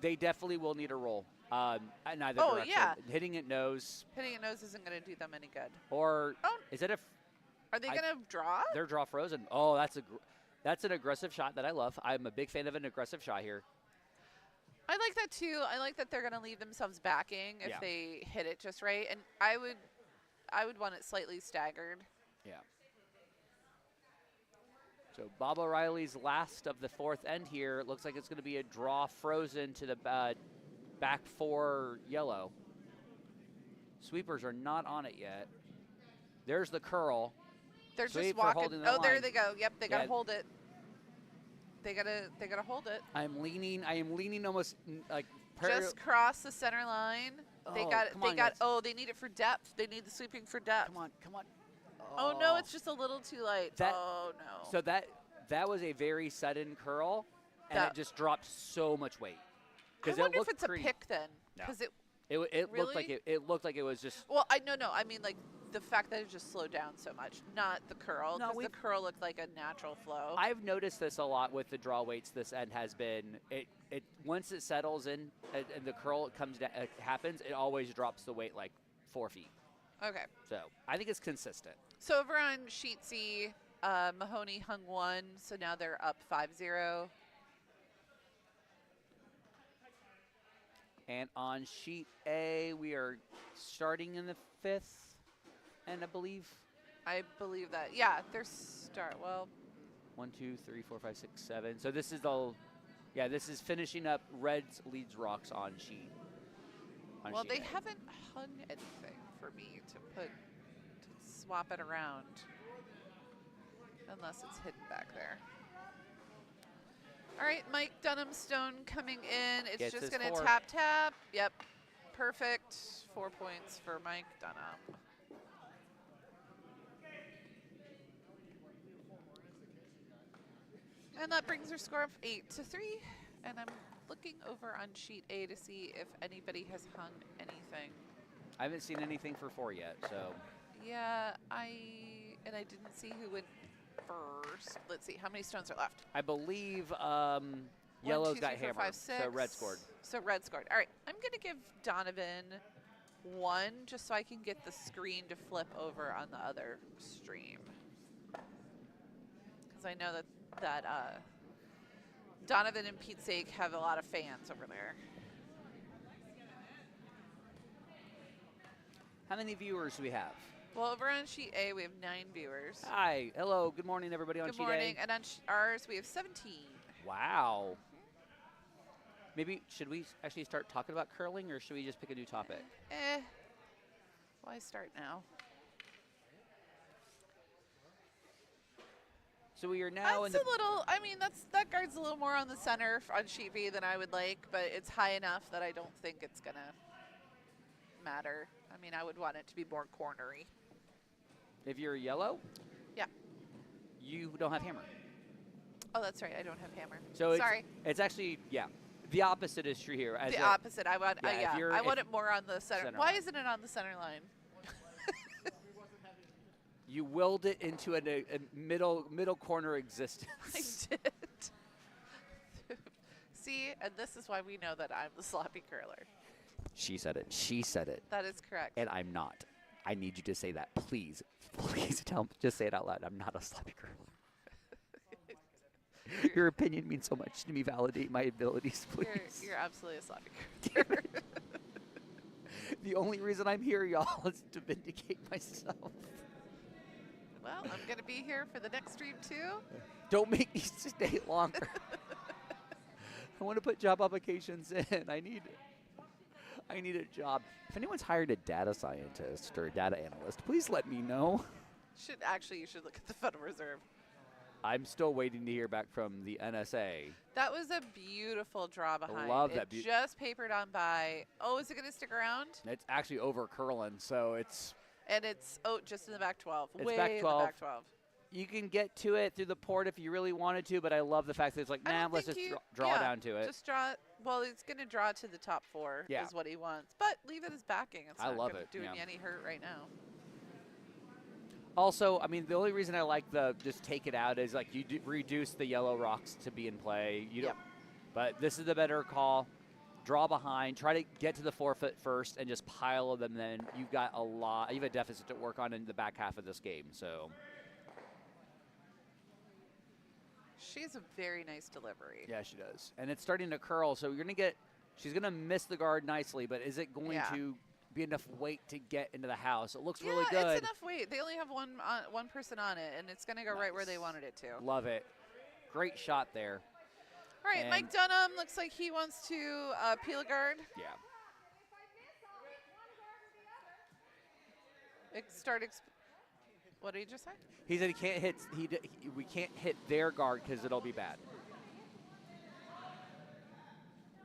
They definitely will need a roll. At neither Oh, direction. yeah. Hitting it nose. Hitting a nose isn't going to do them any good. Or Oh. is it a? Are they going to draw? They're draw frozen. Oh, that's an aggressive shot that I love. I'm a big fan of an aggressive shot here. I like that too. I like that they're going to leave themselves backing if Yeah. they hit it just right. And I would want it slightly staggered. Yeah. So Bob O'Reilly's last of the 4th end here. It looks like it's going to be a draw frozen to the back 4 yellow. Sweepers are not on it yet. There's the curl. They're Sweep just for walking. holding the Oh, there line. they go. Yep, they got to Yeah. hold it. They gotta hold it. I am leaning almost like Just cross the center line. They Oh, got it. come They on, got. guys. Oh, they need it for depth. They need the sweeping for depth. Come on. Oh no, it's just a little too light. That- Oh no. So that was a very sudden curl, and That- it just dropped so much weight. I Because wonder if it's a pick then, No. because it. It looked like Really? it looked like it was just. Well, no. I mean, like the fact that it just slowed down so much, not the curl. No, Because the curl looked like a natural flow. I've noticed this a lot with the draw weights. This end has been it once it settles in and the curl comes down, happens. It always drops the weight like 4 feet. Okay. So I think it's consistent. So over on sheet C, Mahoney hung 1, so now they're up 5-0. And on sheet A, we are starting in the 5th, and I believe I believe that. Yeah, they're well. 1, 2, 3, 4, 5, 6, 7. So this is this is finishing up Reds leads rocks on sheet. Well, sheet they A. haven't hung anything for me to swap it around, unless it's hidden back there. All right, Mike Dunnam stone coming in. It's Gets just his going to 4. tap. Yep, perfect. 4 points for Mike Dunnam. And that brings our score up 8-3. And I'm looking over on sheet A to see if anybody has hung anything. I haven't seen anything for 4 yet, so. Yeah, I didn't see who went first. Let's see, how many stones are left? I believe 1, yellow's 2, got 3, 4, hammered, 5, 6. so red scored. So red scored. All right, I'm going to give Donovan 1 just so I can get the screen to flip over on the other stream. Because I know that Donovan and Pete's sake have a lot of fans over there. How many viewers do we have? Well, over on sheet A, we have 9 viewers. Hi, hello, good morning, everybody on Good sheet morning. A. And on ours, we have 17. Wow. Maybe should we actually start talking about curling, or should we just pick a new topic? Why start now? So we are now in That's the. a little. I mean, that guard's a little more on the center on sheet B than I would like, but it's high enough that I don't think it's gonna matter. I mean, I would want it to be more cornery. If you're yellow, Yeah. you don't have hammer. Oh, that's right. I don't have hammer. So Sorry. it's actually the opposite is true here. The opposite. I want. yeah, if you're- I want if- it more on the center. center Why line. isn't it on the center line? You willed it into a middle corner existence. I did. See, and this is why we know that I'm the sloppy curler. She said it. She said it. That is correct. And I'm not. I need you to say that, please. Please just say it out loud. I'm not a sloppy girl. Your opinion means so much to me. Validate my abilities, please. You're absolutely a sloppy girl. The only reason I'm here, y'all, is to vindicate myself. Well, I'm going to be here for the next stream, too. Don't make me stay longer. I want to put job applications in. I need a job. If anyone's hired a data scientist or a data analyst, please let me know. You should look at the Federal Reserve. I'm still waiting to hear back from the NSA. That was a beautiful draw behind. Love that. It just papered on by. Oh, is it going to stick around? It's actually over curling, so it's. And it's just in the back 12. It's way back 12. in the back 12. You can get to it through the port if you really wanted to, but I love the fact that it's like, let's just draw down to it. Just draw. Well, it's going to draw to the top 4 is what he wants. But leave it as backing. It's I not love gonna it. do me any hurt right now. Also, I mean, the only reason I like the just take it out is like you reduce the yellow rocks to be in play. You don't, but this is the better call. Draw behind, try to get to the 4-foot first, and just pile them. Then you've got you have a deficit to work on in the back half of this game. So she has a very nice delivery. yeah, she does, and it's starting to curl. So you're gonna she's gonna miss the guard nicely, but is it going to be enough weight to get into the house? It looks really good. It's enough weight. They only have one person on it, and it's going to go right where they wanted it to. Love it. Great shot there. All right, and Mike Dunnam looks like he wants to peel a guard. Yeah. What did he just say? He said he can't hit. We can't hit their guard because it'll be bad.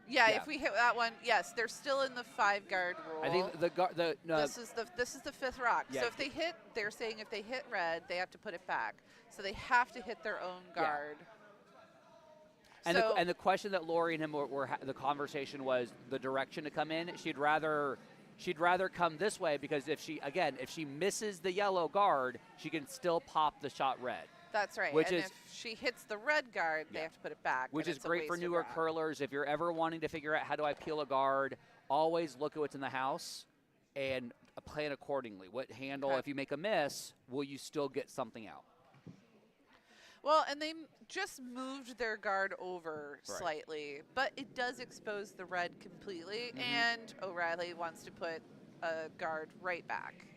Yeah, if we hit that one, yes, they're still in the 5-guard rule. I think this is the 5th rock. Yeah. So if they hit, they're saying if they hit red, they have to put it back. So they have to hit their own guard. Yeah. And the question that Lori and him the conversation was the direction to come in. She'd rather come this way because if she misses the yellow guard, she can still pop the shot red. That's right. Which and is, if she hits the red guard, they have to put it back. Which is great for newer curlers. If you're ever wanting to figure out how do I peel a guard, always look at what's in the house and plan accordingly. What handle, if you make a miss, will you still get something out? Well, and they just moved their guard over slightly, but it does expose the red completely, and O'Reilly wants to put a guard right back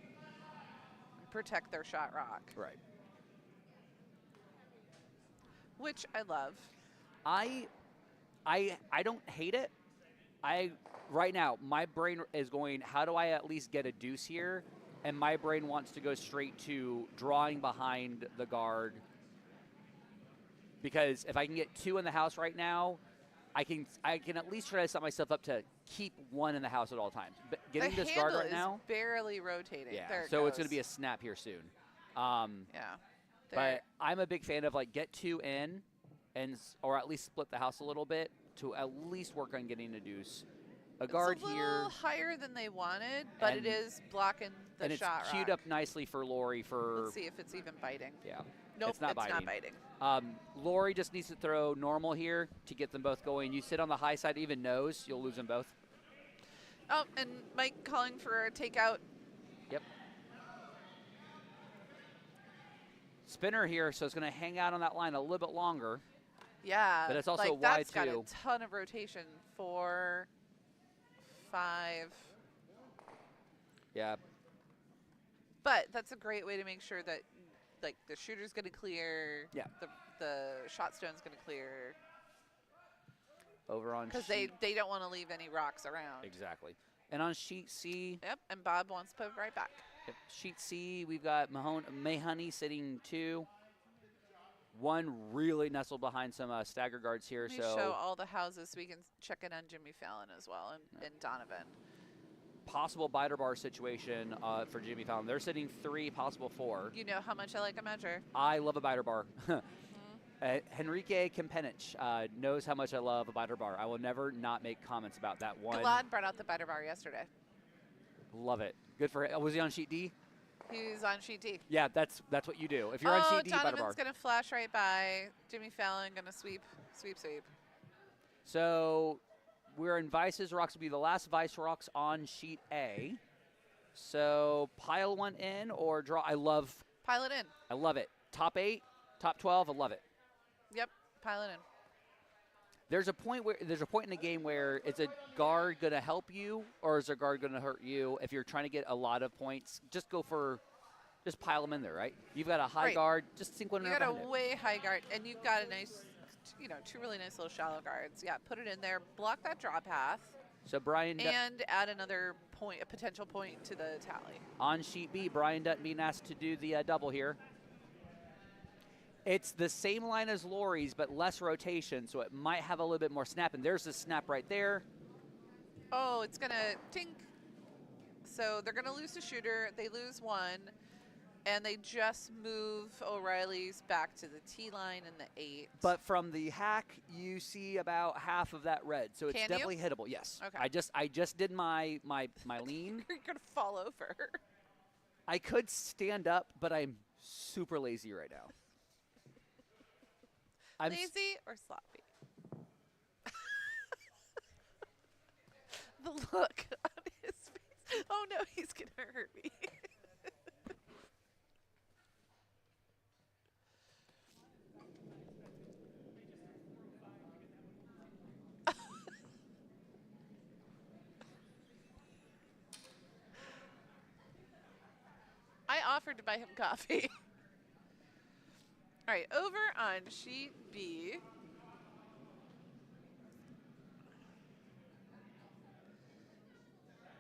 and protect their shot rock. Right. Which I love. I don't hate it. Right now, my brain is going, how do I at least get a deuce here? And my brain wants to go straight to drawing behind the guard. Because if I can get 2 in the house right now, I can at least try to set myself up to keep 1 in the house at all times. But getting this guard right now, barely rotating. Yeah. There So it's going to be a snap here soon. Yeah. But I'm a big fan of get 2 in, or at least split the house a little bit to at least work on getting a deuce. A guard here. It's a little higher than they wanted, but it is blocking the shot rock. And it's queued up nicely for Lori for. Let's see if it's even biting. Yeah. Nope, it's not biting. Lori just needs to throw normal here to get them both going. You sit on the high side, even nose, you'll lose them both. Oh, and Mike calling for a takeout. Yep. Spinner here, so it's going to hang out on that line a little bit longer. Yeah. But it's also wide, that's too. Got a ton of rotation. 4, 5. Yeah. But that's a great way to make sure that, the shooter's going to clear. Yeah. The shot stone's going to clear. Over on because they don't want to leave any rocks around. Exactly. And on sheet C. Yep, and Bob wants to put it right back. Yep. Sheet C, we've got Mahoney sitting 2. 1 really nestled behind some stagger guards here. Let me show all the houses so we can check in on Jimmy Fallon as well and Donovan. Possible biter bar situation for Jimmy Fallon. They're sitting 3, possible 4. You know how much I like a measure. I love a biter bar. Henrique Kempenich knows how much I love a biter bar. I will never not make comments about that one. Glad brought out the biter bar yesterday. Love it. Good for him. Was he on sheet D? He's on sheet D. Yeah, that's what you do. If you're on sheet D, biter bar. Donovan's going to flash right by. Jimmy Fallon going to sweep. So we're in Vice's rocks. Will be the last Vice rocks on sheet A. So pile one in or draw. Pile it in. I love it. Top 8, top 12. I love it. Yep, pile it in. There's a point in the game where is a guard going to help you or is a guard going to hurt you? If you're trying to get a lot of points, just pile them in there, right? You've got a high guard, just sink one in there. You got a way high guard, and you've got a nice, two really nice little shallow guards. Yeah, put it in there, block that draw path. So Brian and add another point, a potential point to the tally. On sheet B, Brian Dutt being asked to do the double here. It's the same line as Lori's, but less rotation, so it might have a little bit more snap. And there's a snap right there. Oh, it's going to tink. So they're going to lose a shooter. They lose one, and they just move O'Reilly's back to the T line in the 8. But from the hack, you see about half of that red, so it's definitely hittable. Yes. Okay. I just did my lean. You're going to fall over. I could stand up, but I'm super lazy right now. Lazy or sloppy? The look on his face. Oh, no, he's going to hurt me. I offered to buy him coffee. All right, over on sheet B.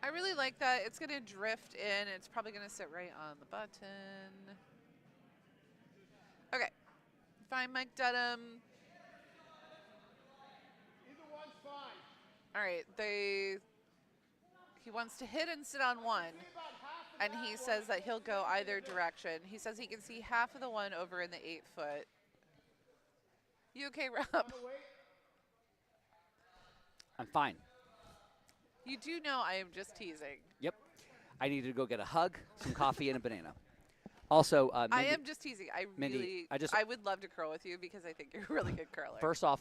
I really like that. It's going to drift in. It's probably going to sit right on the button. Okay. Fine, Mike Dunnam. Either one's fine. All right, he wants to hit and sit on one. And he says that he'll go either direction. He says he can see half of the one over in the 8-foot. You okay, Rob? I'm fine. You do know I am just teasing. Yep. I need to go get a hug, some coffee, and a banana. Also, Mindy, I am just teasing. Mindy, I would love to curl with you because I think you're a really good curler. First off,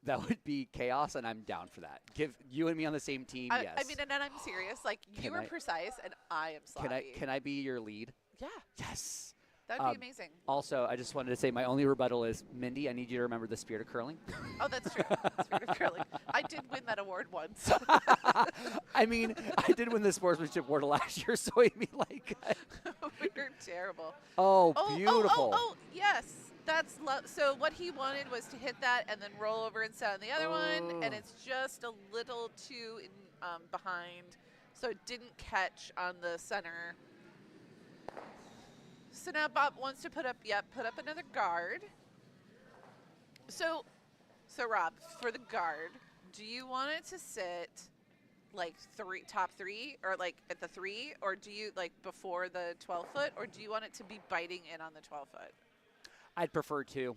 that would be chaos, and I'm down for that. Give you and me on the same team, yes. I mean, and I'm serious. Like, you are precise, and I am sloppy. Can I be your lead? Yeah. Yes. That would be amazing. Also, I just wanted to say my only rebuttal is, Mindy, I need you to remember the spirit of curling. Oh, that's true. Spirit of curling. I did win that award once. I mean, I did win the sportsmanship award last year, so I mean, like. We were terrible. Oh, beautiful. Oh, yes. That's so what he wanted was to hit that and then roll over and set on the other one, and it's just a little too behind, so it didn't catch on the center. So now Bob wants to put up another guard. So Rob, for the guard, do you want it to sit like top 3 or like at the 3, or do you like before the 12-foot, or do you want it to be biting in on the 12-foot? I'd prefer to.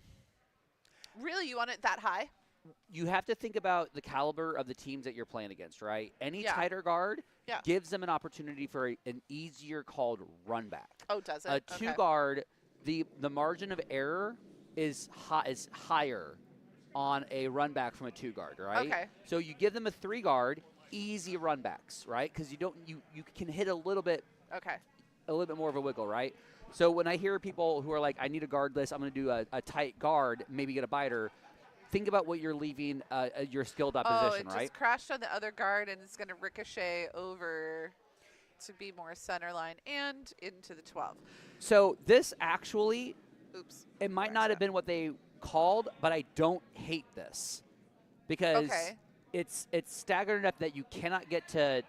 Really, you want it that high? You have to think about the caliber of the teams that you're playing against, right? Any tighter guard gives them an opportunity for an easier called run back. Oh, does it? A 2 guard, the margin of error is higher on a run back from a 2 guard, right? Okay. So you give them a 3 guard, easy run backs, right? Because you can hit a little bit more of a wiggle, right? So when I hear people who are like, I need a guard list, I'm going to do a tight guard, maybe get a biter, think about what you're leaving your skilled opposition, right? Oh, it just crashed on the other guard, and it's going to ricochet over to be more center line and into the 12. So this actually, it might not have been what they called, but I don't hate this because it's staggered enough that you cannot get to,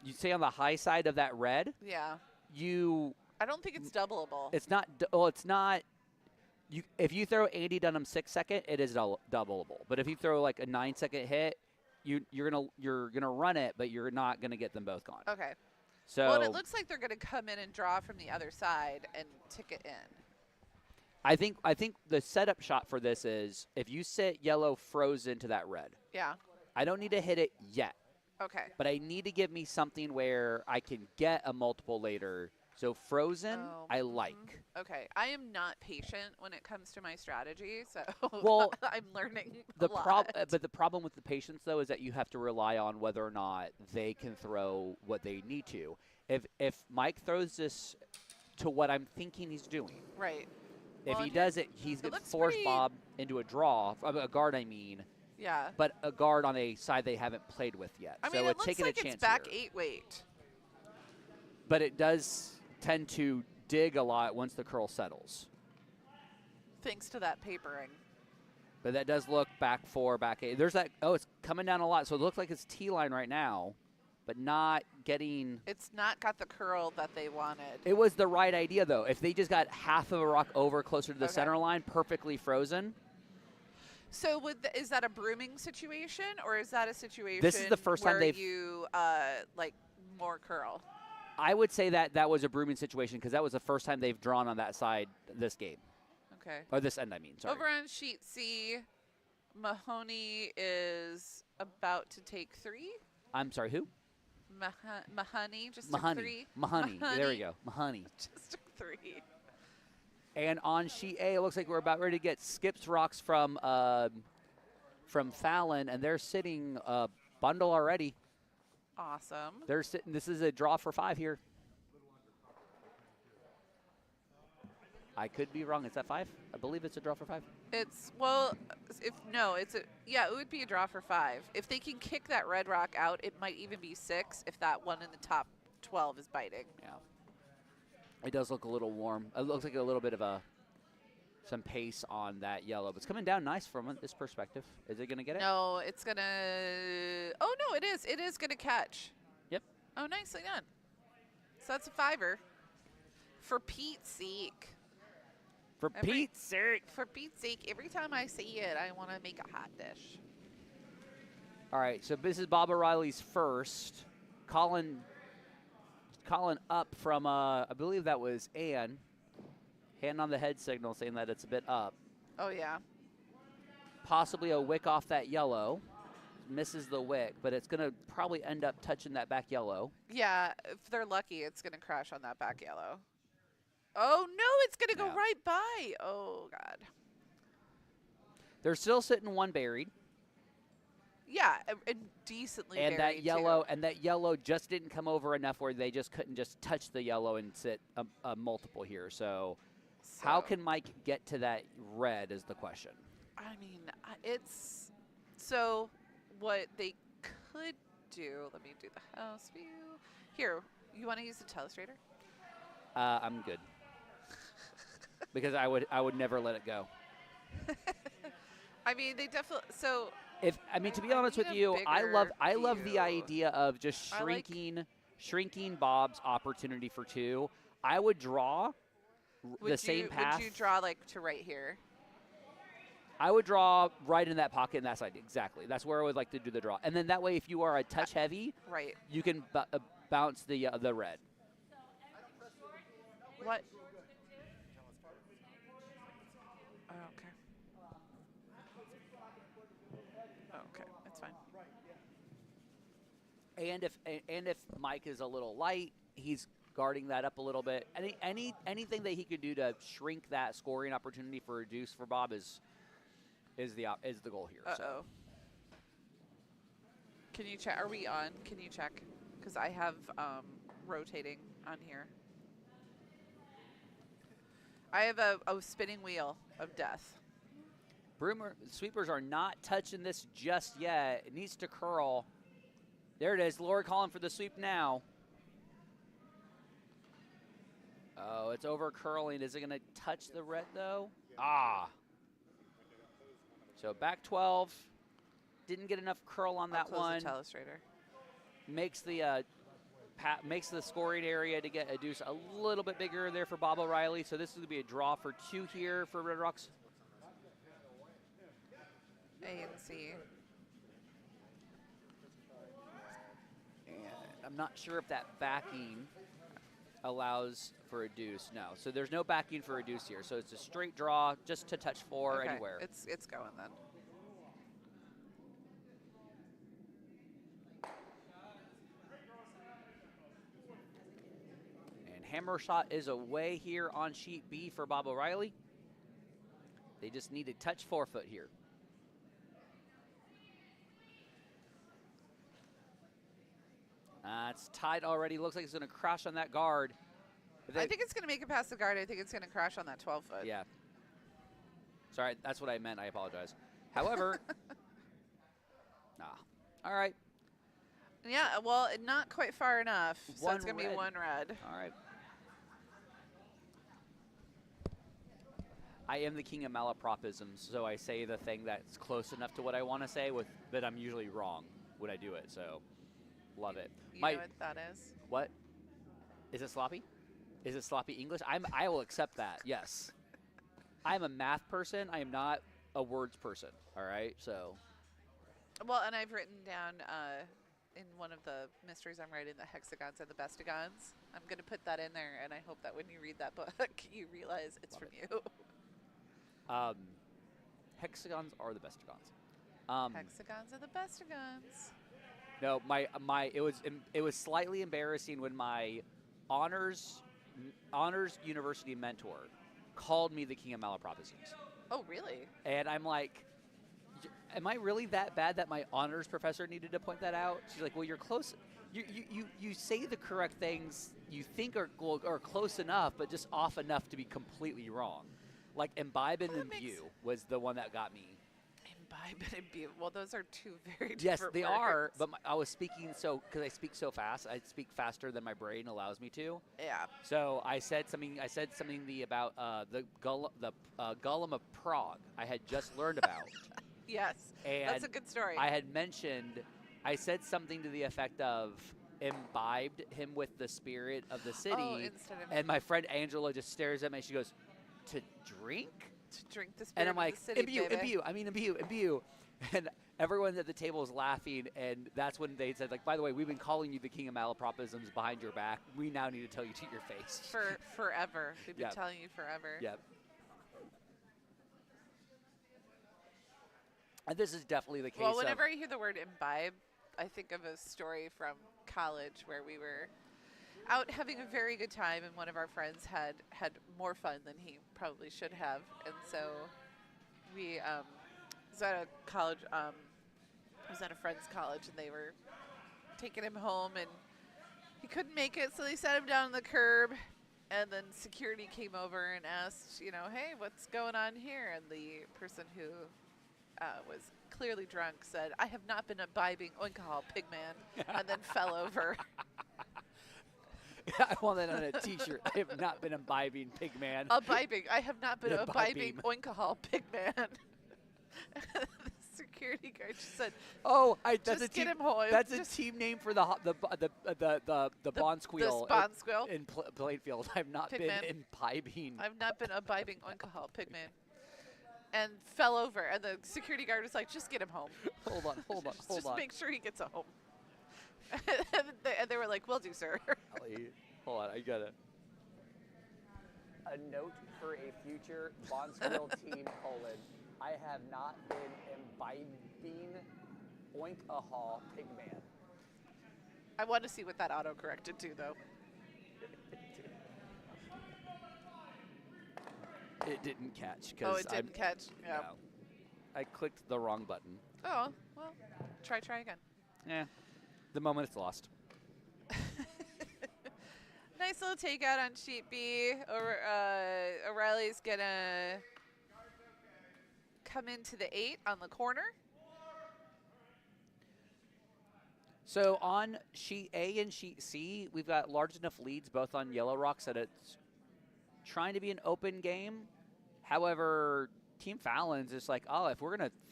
you say on the high side of that red. Yeah. I don't think it's doubleable. It's not. Well, it's not. If you throw Andy Dunnam 6-second, it is doubleable. But if you throw like a 9-second hit, you're gonna run it, but you're not gonna get them both gone. Okay. So. Well, and it looks like they're gonna come in and draw from the other side and tick it in. I think the setup shot for this is if you sit yellow frozen to that red. Yeah. I don't need to hit it yet. Okay. But I need to give me something where I can get a multiple later So frozen, Oh, I mhm. like. Okay, I am not patient when it comes to my strategy, so Well, I'm learning a The lot. but the problem with the patience though is that you have to rely on whether or not they can throw what they need to. If Mike throws this to what I'm thinking he's doing, Right. if Well, he and does it, he's it going to looks force pretty. Bob into a draw, a guard I mean, Yeah. but a guard on a side they haven't played with yet. I So mean, it it's looks taking like a it's chance back here. 8 weight. But it does tend to dig a lot once the curl settles. Thanks to that papering. But that does look back 4, back 8. There's that. Oh, it's coming down a lot. So it looks like it's T-line right now, but not getting. It's not got the curl that they wanted. It was the right idea, though. If they just got half of a rock over closer to the Okay. center line, perfectly frozen. So is that a brooming situation, or is that a situation This is the first time where they've- you like more curl? I would say that that was a brooming situation because that was the first time they've drawn on that side this game. Okay. Or this end, I mean. Sorry. Over on sheet C, Mahoney is about to take 3. I'm sorry, who? Mahoney just took Mahoney. 3. Mahoney. There we go. Mahoney. Just took 3. And on sheet A, it looks like we're about ready to get Skips rocks from Fallon, and they're sitting bundle already. Awesome. They're sitting. This is a draw for 5 here. I could be wrong. Is that 5? I believe it's a draw for 5. It would be a draw for 5. If they can kick that red rock out, it might even be 6 if that one in the top 12 is biting. Yeah. It does look a little warm. It looks like a little bit of some pace on that yellow, but it's coming down nice from this perspective. Is it going to get it? No, it's gonna. Oh no, it is. It is gonna catch. Yep. Oh, nicely done. So that's a 5-er. For Pete's sake. For Pete's sake. For Pete's sake, every time I see it, I want to make a hot dish. All right, so this is Bob O'Reilly's first. Colin up from, I believe that was Ann. Hand on the head signal saying that it's a bit up. Oh, yeah. Possibly a wick off that yellow. Misses the wick, but it's going to probably end up touching that back yellow. Yeah, if they're lucky, it's going to crash on that back yellow. Oh, no, it's going to go Yeah. right by. Oh, God. They're still sitting one buried. Yeah, and decently And buried, that yellow just didn't come over enough where they just couldn't just touch the yellow and sit a multiple here. So how can Mike get to that red is the question. I mean, it's so what they could do. Let me do the house view. Here, you want to use the telestrator? I'm good. Because I would never let it go. I mean, they definitely. So To be honest need with a you, I love bigger the view. idea of just shrinking Bob's opportunity for 2. I would draw the same path. Would you draw like to right here? I would draw right in that pocket in that side. Exactly. That's where I would like to do the draw. And then that way, if you are a touch heavy, Right. you can bounce the red. What? Oh, okay. Oh, okay, that's fine. And if Mike is a little light, he's guarding that up a little bit. Anything that he could do to shrink that scoring opportunity for a deuce for Bob is the goal here. So. Uh-oh. Can you check? Are we on? Can you check? Because I have rotating on here. I have a spinning wheel of death. Sweepers are not touching this just yet. It needs to curl. There it is. Lori calling for the sweep now. Oh, it's over curling. Is it going to touch the red, though? Ah. So back 12. Didn't get enough curl on that one. The telestrator. Makes the scoring area to get a deuce a little bit bigger there for Bob O'Reilly. So this is going to be a draw for 2 here for Red Rocks. A and C. And I'm not sure if that backing allows for a deuce. No. So there's no backing for a deuce here. So it's a straight draw just to touch 4 Okay, anywhere. it's going then. hammer shot is away here on sheet B for Bob O'Reilly. They just need to touch forefoot here. It's tied already. Looks like it's going to crash on that guard. I think it's going to make it past the guard. I think it's going to crash on that 12-foot. Yeah. Sorry, that's what I meant. I apologize. However, all right. Yeah, well, not quite far enough. So One it's going to be red. one red. All right. I am the king of malapropisms, so I say the thing that's close enough to what I want to say, but I'm usually wrong when I do it. So, love it. You know what that is? What? Is it sloppy? Is it sloppy English? I will accept that. Yes. I'm a math person. I am not a words person. All right. So. Well, and I've written down in one of the mysteries I'm writing, the hexagons and the bestigons. I'm going to put that in there, and I hope that when you read that book, you realize it's Love from it. you. Hexagons are the bestigons. Hexagons are the bestigons. No, it was slightly embarrassing when my honors university mentor called me the king of malapropisms. Oh, really? And I'm like, am I really that bad that my honors professor needed to point that out? She's like, well, you're close. You say the correct things you think are close enough, but just off enough to be completely wrong. Like imbibe and imbue was the one that got me. Imbibe and imbue. Well, those are two very different Yes, they words. are. But I was speaking because I speak so fast. I speak faster than my brain allows me to. Yeah. So I said something about the Gollum of Prague. I had just learned about. Yes. And that's a good story. I said something to the effect of imbibed him with the spirit of the city. Oh, instead of and my friend Angela just stares at me and she goes, to drink? to drink the spirit And I'm of like, the city, imbue, baby. imbue. And everyone at the table was laughing, and that's when they said, like, by the way, we've been calling you the king of malapropisms behind your back. We now need to tell you to your face. For forever. We've been Yep. telling you forever. Yep. And this is definitely the case. Well, whenever I hear the word imbibe, I think of a story from college where we were out having a very good time, and one of our friends had more fun than he probably should have, and so we was at a college. Was at a friend's college, and they were taking him home, and he couldn't make it, so they sat him down on the curb, and then security came over and asked, hey, what's going on here? And the person who was clearly drunk said, I have not been imbibing alcohol, pigman, and then fell over. I want that on a T-shirt. I have not been imbibing, pigman. Imbibing. I have not been imbibing Imbibing. alcohol, pigman. The security guard just said, Oh, that's just a team. get him home. That's Just- a team name for the Bondsqueal. The Bondsqueal. in Plainfield. I've not been Pigman. imbibing. I've not been imbibing alcohol, pigman. And fell over, and the security guard was like, just get him home. Hold on. Just make sure he gets home. and they were like, will do, sir. Hold on, I got it. A note for a future Bondsquil team, : I have not been imbibing alcohol, pigman. I want to see what that auto-corrected to, though. It didn't catch. Oh, it didn't catch. Yeah. No. I clicked the wrong button. Oh, well, try again. Yeah. The moment it's lost. Nice little takeout on sheet B. O'Reilly's going to come into the 8 on the corner. So on sheet A and sheet C, we've got large enough leads both on Yellow Rocks that it's trying to be an open game. However, Team Fallon's just like, oh,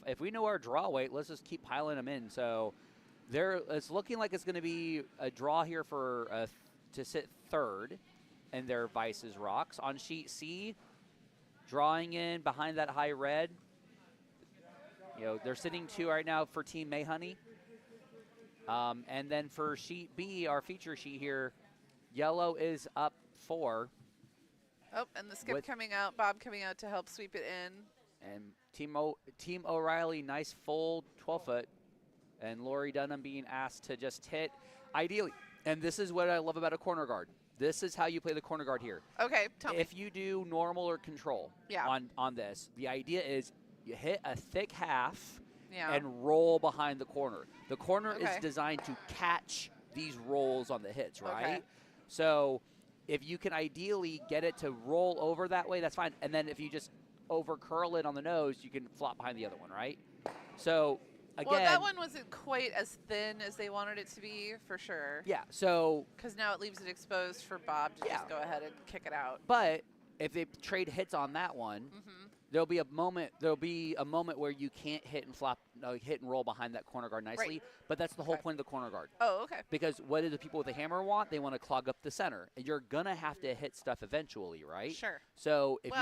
if we know our draw weight, let's just keep piling them in. So it's looking like it's going to be a draw here for to sit third, and their Vice's Rocks. On sheet C, drawing in behind that high red. They're sitting 2 right now for Team Mahoney. And then for sheet B, our feature sheet here, Yellow is up 4. Oh, and the skip coming out, Bob coming out to help sweep it in. And Team O'Reilly, nice full 12-foot. And Lori Dunnam being asked to just hit ideally. And this is what I love about a corner guard. This is how you play the corner guard here. Okay, tell me. If you do normal or control on this, the idea is you hit a thick half and roll behind the corner. The corner is designed to catch these rolls on the hits, right? Okay. So if you can ideally get it to roll over that way, that's fine. And then if you just over curl it on the nose, you can flop behind the other one, right? So again, well, that one wasn't quite as thin as they wanted it to be, for sure. Yeah, so because now it leaves it exposed for Bob to just go ahead and kick it out. But if they trade hits on that one, there'll be a moment where you can't hit and flop, hit and roll behind that corner guard nicely. Right. But that's the whole point of the corner guard. Oh, okay. Because what do the people with the hammer want? They want to clog up the center, and you're gonna have to hit stuff eventually, right? Sure. So if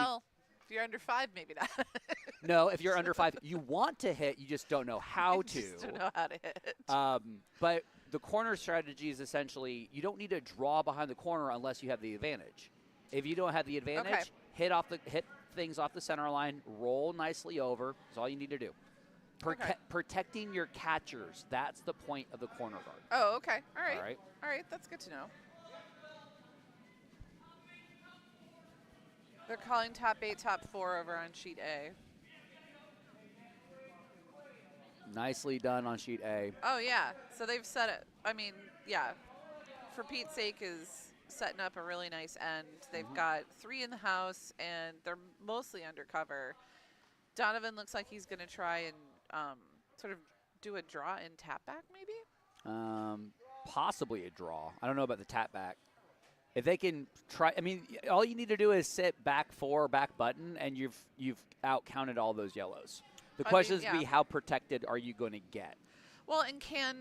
if you're under 5, maybe not. No, if you're under 5, you want to hit, you just don't know how to. You just don't know how to hit. But the corner strategy is essentially you don't need to draw behind the corner unless you have the advantage. If you don't have the advantage, hit things off the center line, roll nicely over. That's all you need to do. Protecting your catchers. That's the point of the corner guard. Oh, okay. All right. All right. All right. That's good to know. They're calling top 8, top 4 over on sheet A. Nicely done on sheet A. Oh, yeah. So they've set it. I mean, yeah. For Pete's sake is setting up a really nice end. They've got 3 in the house, and they're mostly undercover. Donovan looks like he's going to try and sort of do a draw and tap back, maybe? Possibly a draw. I don't know about the tap back. If they can try, I mean, all you need to do is sit back 4, back button, and you've out-counted all those yellows. The question is to be how protected are you going to get? Well, and can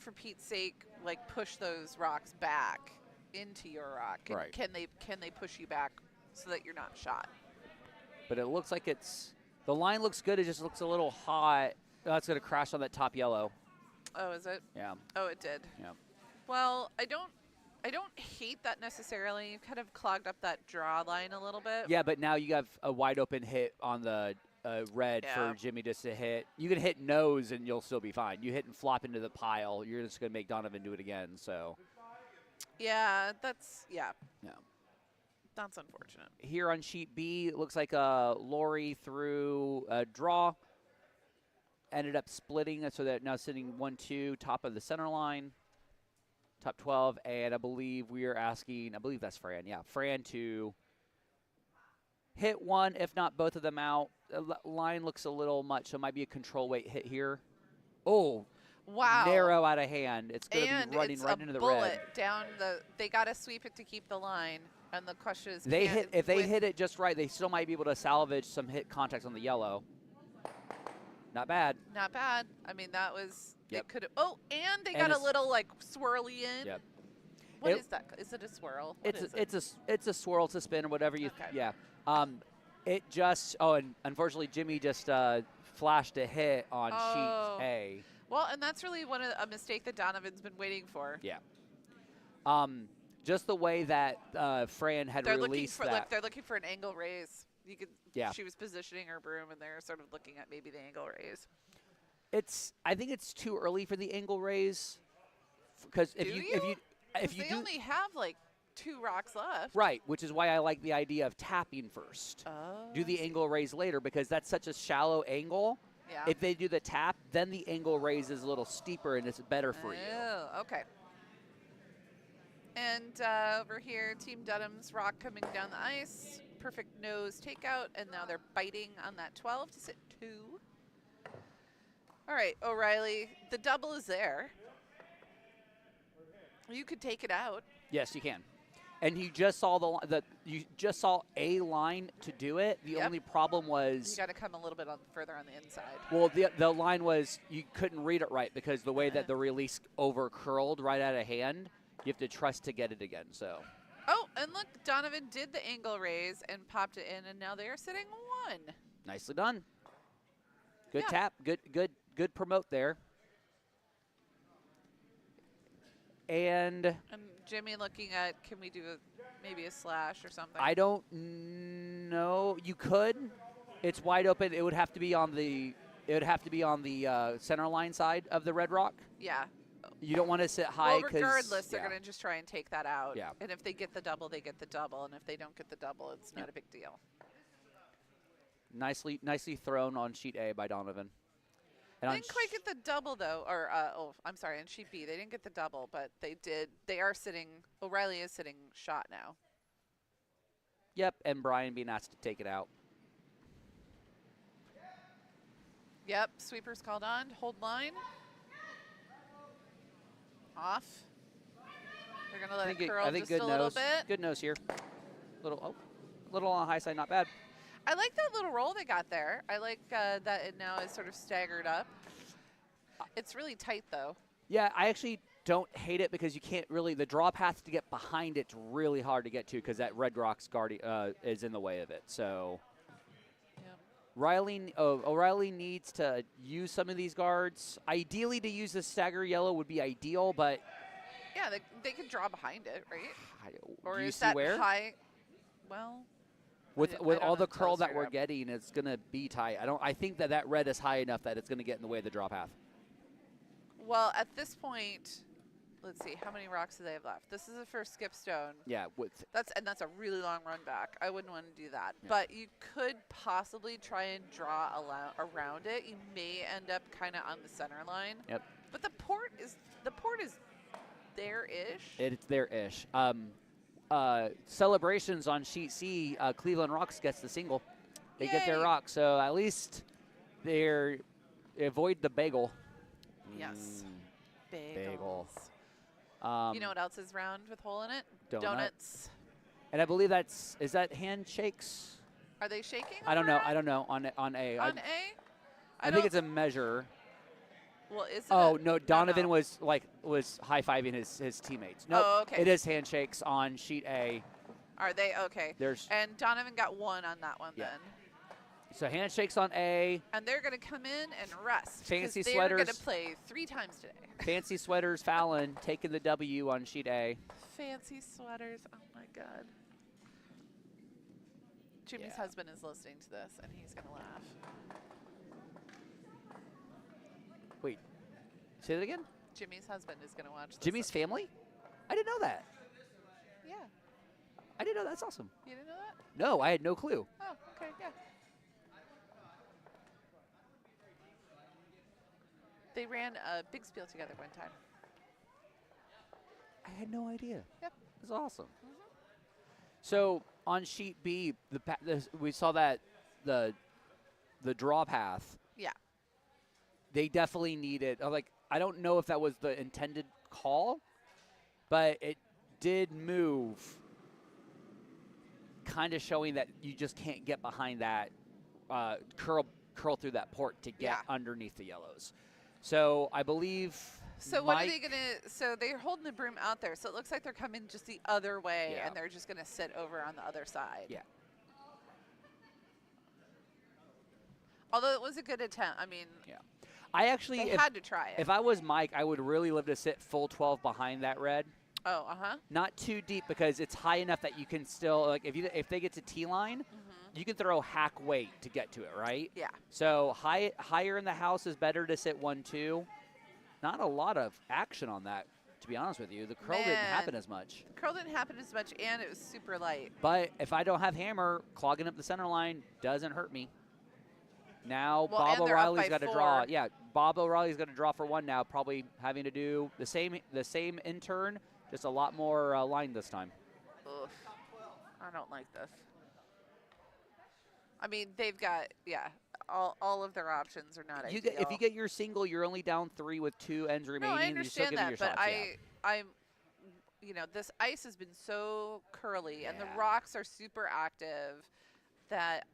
for Pete's sake, like, push those rocks back into your rock? Right. Can they push you back so that you're not shot? But it looks like the line looks good. It just looks a little hot. Oh, it's going to crash on that top yellow. Oh, is it? Yeah. Oh, it did. Yeah. Well, I don't hate that necessarily. You've kind of clogged up that draw line a little bit. Yeah, but now you have a wide open hit on the red for Jimmy just to hit. You can hit nose and you'll still be fine. You hit and flop into the pile, you're just going to make Donovan do it again. So. Yeah, that's Yeah. That's unfortunate. Here on sheet B, it looks like Lori threw a draw. Ended up splitting, so that now sitting 1-2, top of the center line. Top 12, and I believe we are asking, I believe that's Fran, Fran to hit one, if not both of them out. The line looks a little much, so it might be a control weight hit here. Oh, wow. Narrow out of hand. It's going to be running right into the red. Bullet down they got to sweep it to keep the line, and the question is, if they hit it just right, they still might be able to salvage some hit contacts on the yellow. Not bad. Not bad. I mean, that was. They Yep. could have. Oh, and they got a little like swirly in. Yep. What is that? Is it a swirl? What is it? It's a swirl, it's a spin, or whatever you. Okay. Yeah. It just. Oh, and unfortunately, Jimmy just flashed a hit on sheet A. Well, and that's really a mistake that Donovan's been waiting for. Yeah. Just the way that Fran had released that. Look, they're looking for an angle raise. You could. Yeah. She was positioning her broom, and they're sort of looking at maybe the angle raise. I think it's too early for the angle raise, because if you they only have like 2 rocks left. Right, which is why I like the idea of tapping first. Oh. Do the angle raise later, because that's such a shallow angle. Yeah. If they do the tap, then the angle raise is a little steeper and it's better for you. Oh, okay. And over here, Team Dunnam's rock coming down the ice. Perfect nose takeout, and now they're biting on that 12 to sit 2. All right, O'Reilly, the double is there. You could take it out. Yes, you can. And you just saw you just saw a line to do it. The only problem was you got to come a little bit further on the inside. Well, the line was you couldn't read it right because the way that the release over curled right out of hand. You have to trust to get it again. So. Oh, and look, Donovan did the angle raise and popped it in, and now they are sitting 1. Nicely done. Good tap. Good promote there. And Jimmy looking at, can we do maybe a slash or something? I don't know. You could. It's wide open. It would have to be on the center line side of the red rock. Yeah. You don't want to sit high Well, because regardless, they're going to just try and take that out. Yeah. And if they get the double, they get the double. And if they don't get the double, it's not a big deal. nicely thrown on sheet A by Donovan. And They didn't quite get the double, though. Or, I'm sorry, on sheet B. They didn't get the double, but they did. They are sitting. O'Reilly is sitting shot now. Yep, and Brian being asked to take it out. Yep, sweeper's called on. Hold line. Off. They're going to let it curl just a little bit. Good nose here. Little on the high side, not bad. I like that little roll they got there. I like that it now is sort of staggered up. It's really tight, though. Yeah, I actually don't hate it because you can't really, the draw path to get behind it's really hard to get to because that red rock's is in the way of it. So O'Reilly needs to use some of these guards. Ideally, to use the stagger yellow would be ideal, but yeah, they could draw behind it, right? Or do you is see that where? high? Well, with I don't all know the until curl that straight we're up. getting, it's gonna be tight. I think that red is high enough that it's gonna get in the way of the draw path. Well, at this point, let's see, how many rocks do they have left? This is the first skip stone. Yeah, That's a really long run back. I wouldn't want to do that. Yeah. But you could possibly try and draw around it. You may end up kind of on the center line. Yep. But the port is there-ish. It's there-ish. Celebrations on sheet C, Cleveland Rocks gets the single. They get their Yay. rock, so at least they avoid the bagel. Yes. Bagel. You know what else is round with hole in it? Donut. Donuts. And I believe is that handshakes? Are they shaking? I don't know. over I it? don't know. On A. On A? I think it's a measure. Well, is it? Oh no, Donovan no. was high-fiving his teammates. Nope. Oh, okay. It is handshakes on sheet A. Are they? Okay. And Donovan got one on that one Yeah. then. So handshakes on A. And they're going to come in and rest. Fancy 'cause they're going sweaters. to play 3 times today. Fancy sweaters, Fallon taking the W on sheet A. Fancy sweaters. Oh, my God. Jimmy's Yeah. husband is listening to this, and he's going to laugh. Wait, say that again? Jimmy's husband is going to watch this. Jimmy's family? I didn't know that. Yeah. I didn't know. That's awesome. You didn't know that? No, I had no clue. Oh, okay, yeah. They ran a big spiel together one time. I had no idea. Yep. That's awesome. So on sheet B, we saw that the draw path. Yeah. They definitely needed. I don't know if that was the intended call, but it did move, kind of showing that you just can't get behind that curl through that port to get underneath the yellows. So I believe. So what are they going to – so they're holding the broom out there. So it looks like they're coming just the other way, and they're just going to sit over on the other side. Yeah. Although it was a good attempt. I mean, I actually they had to try it. If I was Mike, I would really love to sit full 12 behind that red. Oh, uh-huh. Not too deep because it's high enough that you can still if they get to T line, you can throw hack weight to get to it, right? Yeah. So higher in the house is better to sit 1-2. Not a lot of action on that, to be honest with you. The curl didn't happen as much. The curl didn't happen as much, and it was super light. But if I don't have hammer, clogging up the center line doesn't hurt me. Now Well, Bob and they're up O'Reilly's by got to 4. draw. Yeah, Bob O'Reilly's got to draw for 1 now, probably having to do the same intern, just a lot more line this time. Ugh. I don't like this. I mean, they've got, all of their options are not ideal. If you get your single, you're only down 3 with 2 ends remaining. No, I and you're still understand getting that, your but shots, I'm, this ice has been so curly, and the rocks are super active that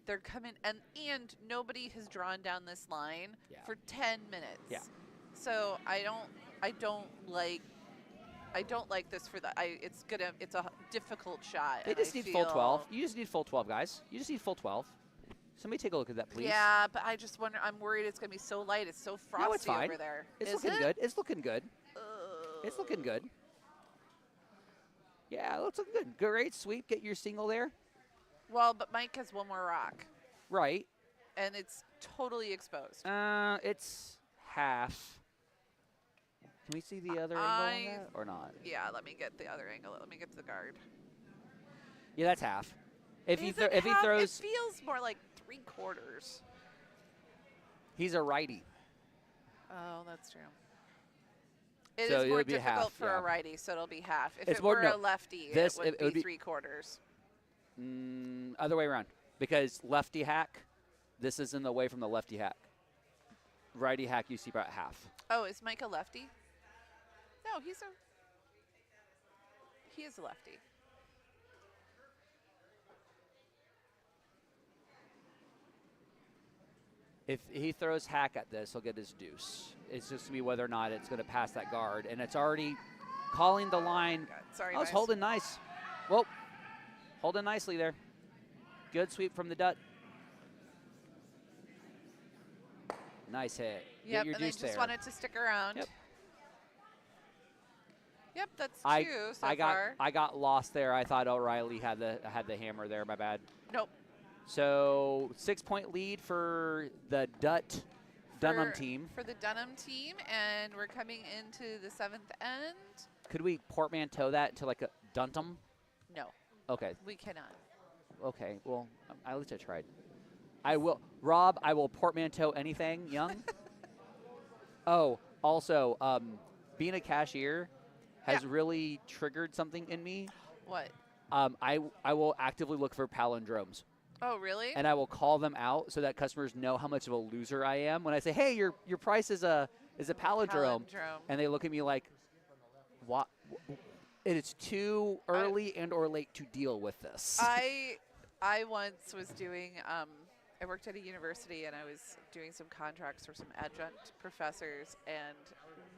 they're coming, and nobody has drawn down this line for 10 minutes. Yeah. So I don't like this for the. It's a difficult shot. They just need full 12. You just need full 12, guys. You just need full 12. Somebody take a look at that, please. Yeah, but I just wonder. I'm worried it's gonna be so light. It's so frosty No, it's fine. over there. It's Is looking it? good. It's looking good. It's looking good. Yeah, it looks looking good. Great sweep. Get your single there. Well, but Mike has one more rock, Right. and it's totally exposed. It's half. Can we see the other angle on that or not? Yeah, let me get the other angle. Let me get to the guard. Yeah, that's half. If he Is it if he half? throws, It feels more like 3/4. he's a righty. Oh, that's true. It So is it more would be difficult half, for yeah. a righty, so it'll be half. If It's it more- were no, a lefty, this- it it would be be- 3/4. Other way around. Because lefty hack, this is in the way from the lefty hack. Righty hack, you see about half. Oh, is Mike a lefty? No, he is a lefty. If he throws hack at this, he'll get his deuce. It's just going to be whether or not it's going to pass that guard. And it's already calling the line. God, sorry, I was guys. holding nice. Whoa. Holding nicely there. Good sweep from the Dutt. Nice hit. Yep, Get your and they deuce just there. wanted to stick around. Yep. Yep, that's I 2 so I got far. I got lost there. I thought O'Reilly had the hammer there. My bad. Nope. So 6-point lead for the Dutt Dunnam For- team. For the Dunnam team, and we're coming into the 7th end. Could we portmanteau that to like a Duntum? No, Okay. we cannot. Okay. Well, at least I tried. I will, Rob. I will portmanteau anything, young. Oh, also, being a cashier has really triggered something in me. What? I will actively look for palindromes. Oh, really? And I will call them out so that customers know how much of a loser I am. When I say, "Hey, your price is a palindrome," and they look at me like, "What? It is too early and or late to deal with this." I once was doing, I worked at a university and I was doing some contracts for some adjunct professors, and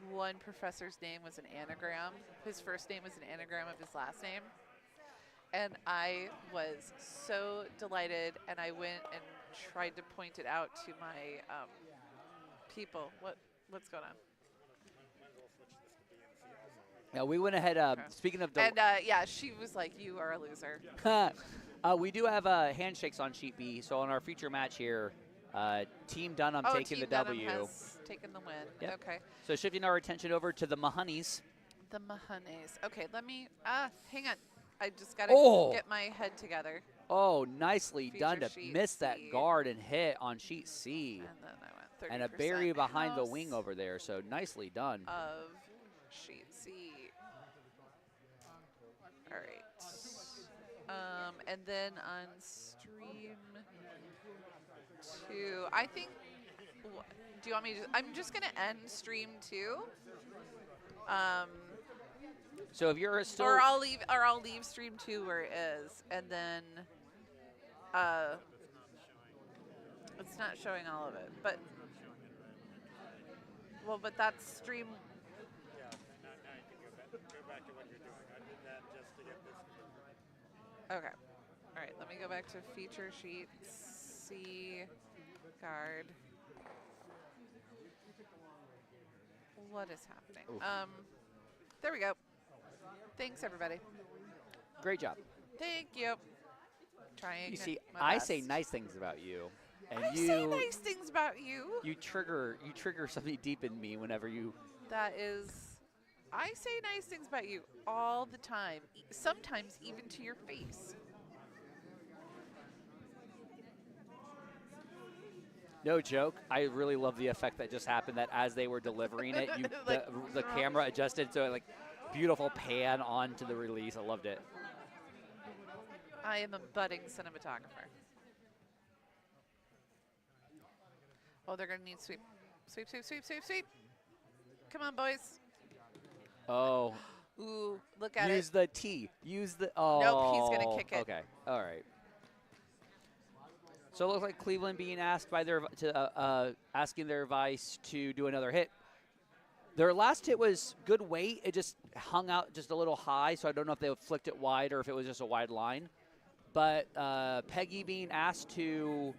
one professor's name was an anagram. His first name was an anagram of his last name. And I was so delighted, and I went and tried to point it out to my people. What's going on? Now we went ahead. Speaking of, And yeah, she was like, "You are a loser." we do have handshakes on sheet B. So on our feature match here, Team Dunnam taking Team the Dunnam W. has taken the win. Yep. Okay. So shifting our attention over to the Mahoneys. The Mahoneys. Okay, let me. Hang on. I just gotta get my head together. Oh, nicely Feature done to sheet miss that C. guard and hit on sheet C. And then I went 30%. And a berry behind the house wing over there. So nicely done. of sheet C. All right. And then on stream 2, I think. Do you want me to? I'm just gonna end stream 2. So if you're still, Or I'll leave stream 2 where it is, and then it's not showing all of it, but but that's stream. Yeah, now you can go back to what you're doing. I did that just to get this. Okay, all right. Let me go back to feature sheet C guard. What is happening? There we go. Thanks, everybody. great job. Thank you. Trying. You see, my I best. say nice things about you, and I you say nice things about you. you trigger something deep in me whenever you. That is, I say nice things about you all the time, sometimes even to your face. No joke. I really love the effect that just happened. That as they were delivering it, Like, the camera adjusted so like beautiful pan onto the release. I loved it. I am a budding cinematographer. Oh, they're going to need sweep. Sweep, sweep, sweep, sweep, sweep. Come on, boys. Oh, Ooh, look at use it. the T. Use the. Oh. Nope, he's gonna kick it. Okay. All right. So it looks like Cleveland being asked by asking their advice to do another hit. Their last hit was good weight. It just hung out just a little high, so I don't know if they flicked it wide or if it was just a wide line. But Peggy being asked to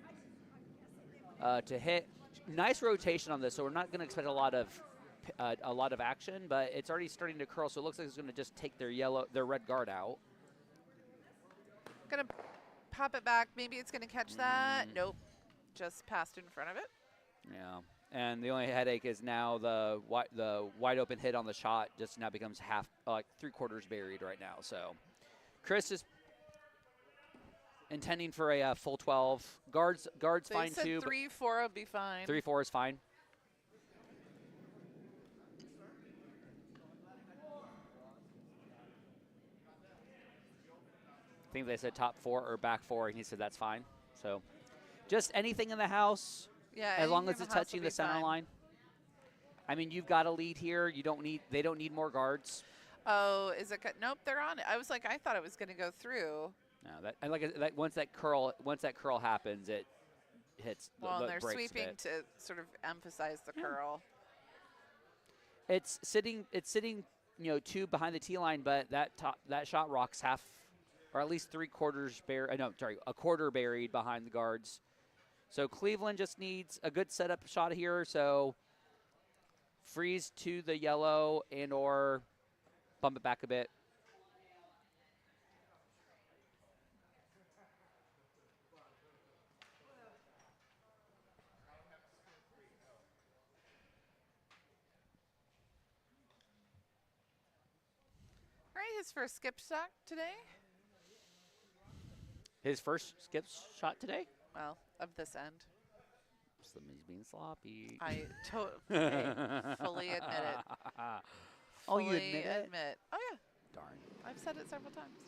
hit. Nice rotation on this, so we're not going to expect a lot of action, but it's already starting to curl, so it looks like it's going to just take their red guard out. Gonna pop it back. Maybe it's gonna catch that. Nope. Just passed in front of it. Yeah. And the only headache is now the wide open hit on the shot just now becomes half, like 3/4 buried right now. So Chris is intending for a full 12. Guards They fine said too. 3-4 would be fine. 3-4 is fine. I think they said top 4 or back 4, and he said that's fine. So just anything in the house, Yeah, as long anything as in it's the house touching will the be center fine. line. I mean, you've got a lead here. They don't need more guards. Oh, is it? Nope, they're on it. I was like, I thought it was going to go through. No, that once that curl happens, it hits. Well, and they're breaks a sweeping bit. to sort of emphasize the curl. It's sitting, 2 behind the tee line, but that shot rocks half, or at least 3/4 buried. No, sorry, a quarter buried behind the guards. So Cleveland just needs a good setup shot here. So freeze to the yellow and/or bump it back a bit. All right, his first skip shot today. His first skip shot today. Well, of this end. He's being sloppy. I fully admit it. Oh, you Fully admit it? admit. Oh, yeah. Darn. I've said it several times.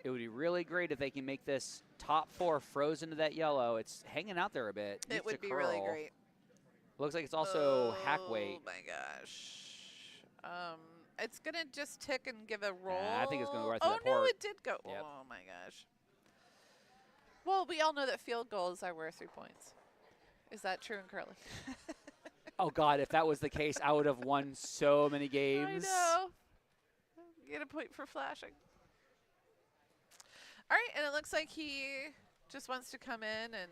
It would be really great if they can make this top 4 frozen to that yellow. It's hanging out there a bit. It Needs would to be really curl. great. Looks like it's also hack weight. Oh, my gosh. It's going to just tick and give a roll. I think it's gonna go right to Oh, that no, port. it did go. Yep. Oh, my gosh. Well, we all know that field goals are worth 3 points. Is that true in curling? Oh, God, if that was the case, I would have won so many games. I know. Get a point for flashing. All right, and it looks like he just wants to come in and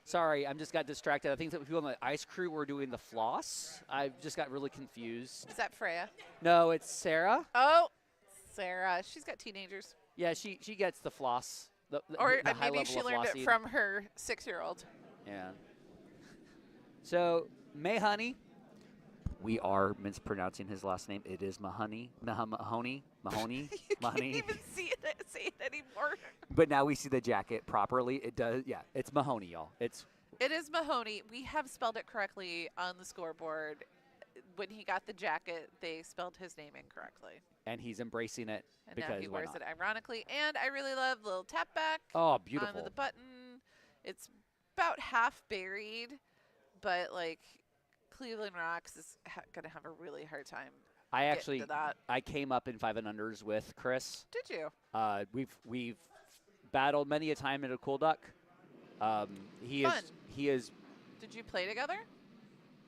Sorry, I just got distracted. I think that people on the ice crew were doing the floss. I just got really confused. is that Freya? No, it's Sarah. Oh, Sarah. She's got teenagers. Yeah, she gets the floss. The Or the high maybe level she of learned it flossing. from her 6-year-old. Yeah. So, Mahoney. We are mispronouncing his last name. It is Mahoney. Mahoney. You Mahoney. can't even say it anymore. But now we see the jacket properly. It does. Yeah, it's Mahoney, y'all. It is Mahoney. We have spelled it correctly on the scoreboard. When he got the jacket, they spelled his name incorrectly. And he's embracing it And because now he why wears not? it ironically. And I really love the little tap back Oh, beautiful. onto the button. It's about half buried, but like Cleveland Rocks is going to have a really hard time. I getting actually to that. I came up in 5 and unders with Chris. Did you? We've battled many a time in a cool duck. He Fun. is. Did you play together?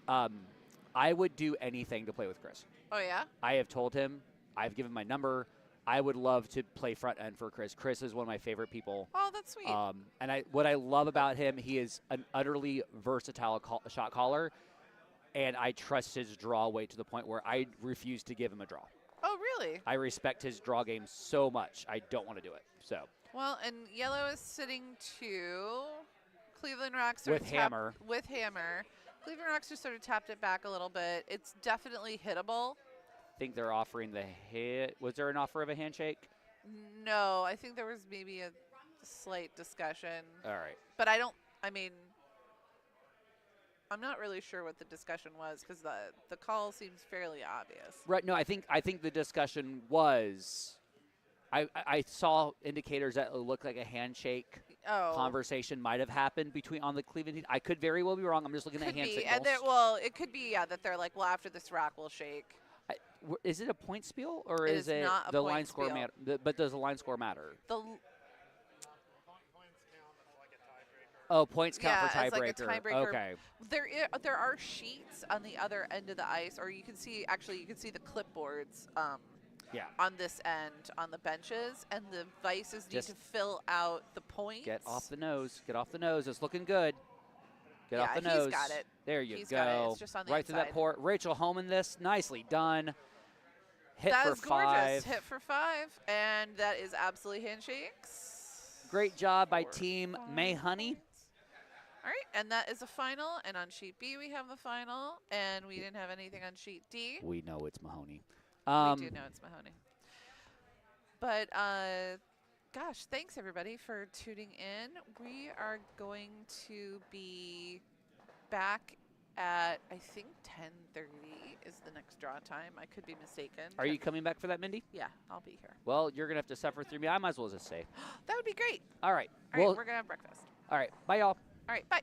I would do anything to play with Chris. Oh, yeah? I have told him. I've given my number. I would love to play front end for Chris. Chris is one of my favorite people. Oh, that's sweet. And what I love about him, he is an utterly versatile shot caller, and I trust his draw weight to the point where I refuse to give him a draw. Oh, really? I respect his draw game so much. I don't want to do it. So Well, and yellow is sitting to Cleveland Rocks. With hammer. With hammer. Cleveland Rocks just sort of tapped it back a little bit. It's definitely hittable. I think they're offering the hit. Was there an offer of a handshake? No, I think there was maybe a slight discussion. All right. But I'm not really sure what the discussion was because the call seems fairly obvious. Right. No, I think the discussion was. I saw indicators that it looked like a handshake conversation might have happened on the Cleveland team. I could very well be wrong. I'm just looking at Could hand be. signals. And it could be, that they're like, well, after this rock, we'll shake. Is it a point spiel or It is is it not a the point line score spiel. matter? But does the line score matter? Points count for it's like a tiebreaker. tiebreaker. Okay. There are sheets on the other end of the ice, or you can see the clipboards Yeah. on this end on the benches, and the vices need Just to fill out the points. Get off the nose. Get off the nose. It's looking good. Get Yeah, off the he's nose. got it. There you He's go. got it. It's just on the right through that inside. port. Rachel homing this. Nicely done. Hit That for is gorgeous. 5. Hit for 5, and that is absolutely handshakes. Great job by For Team 5 Mahoney. points. All right, and that is a final. And on sheet B, we have the final, and we didn't have anything on sheet D. We know it's Mahoney. We do know it's Mahoney. But gosh, thanks everybody for tuning in. We are going to be back at, I think, 10:30 is the next draw time. I could be mistaken. Are you coming back for that, Mindy? Yeah, I'll be here. Well, you're going to have to suffer through me. I might as well just say. That would be great. All right. All right, Well, we're going to have breakfast. all right. Bye, y'all. All right, bye.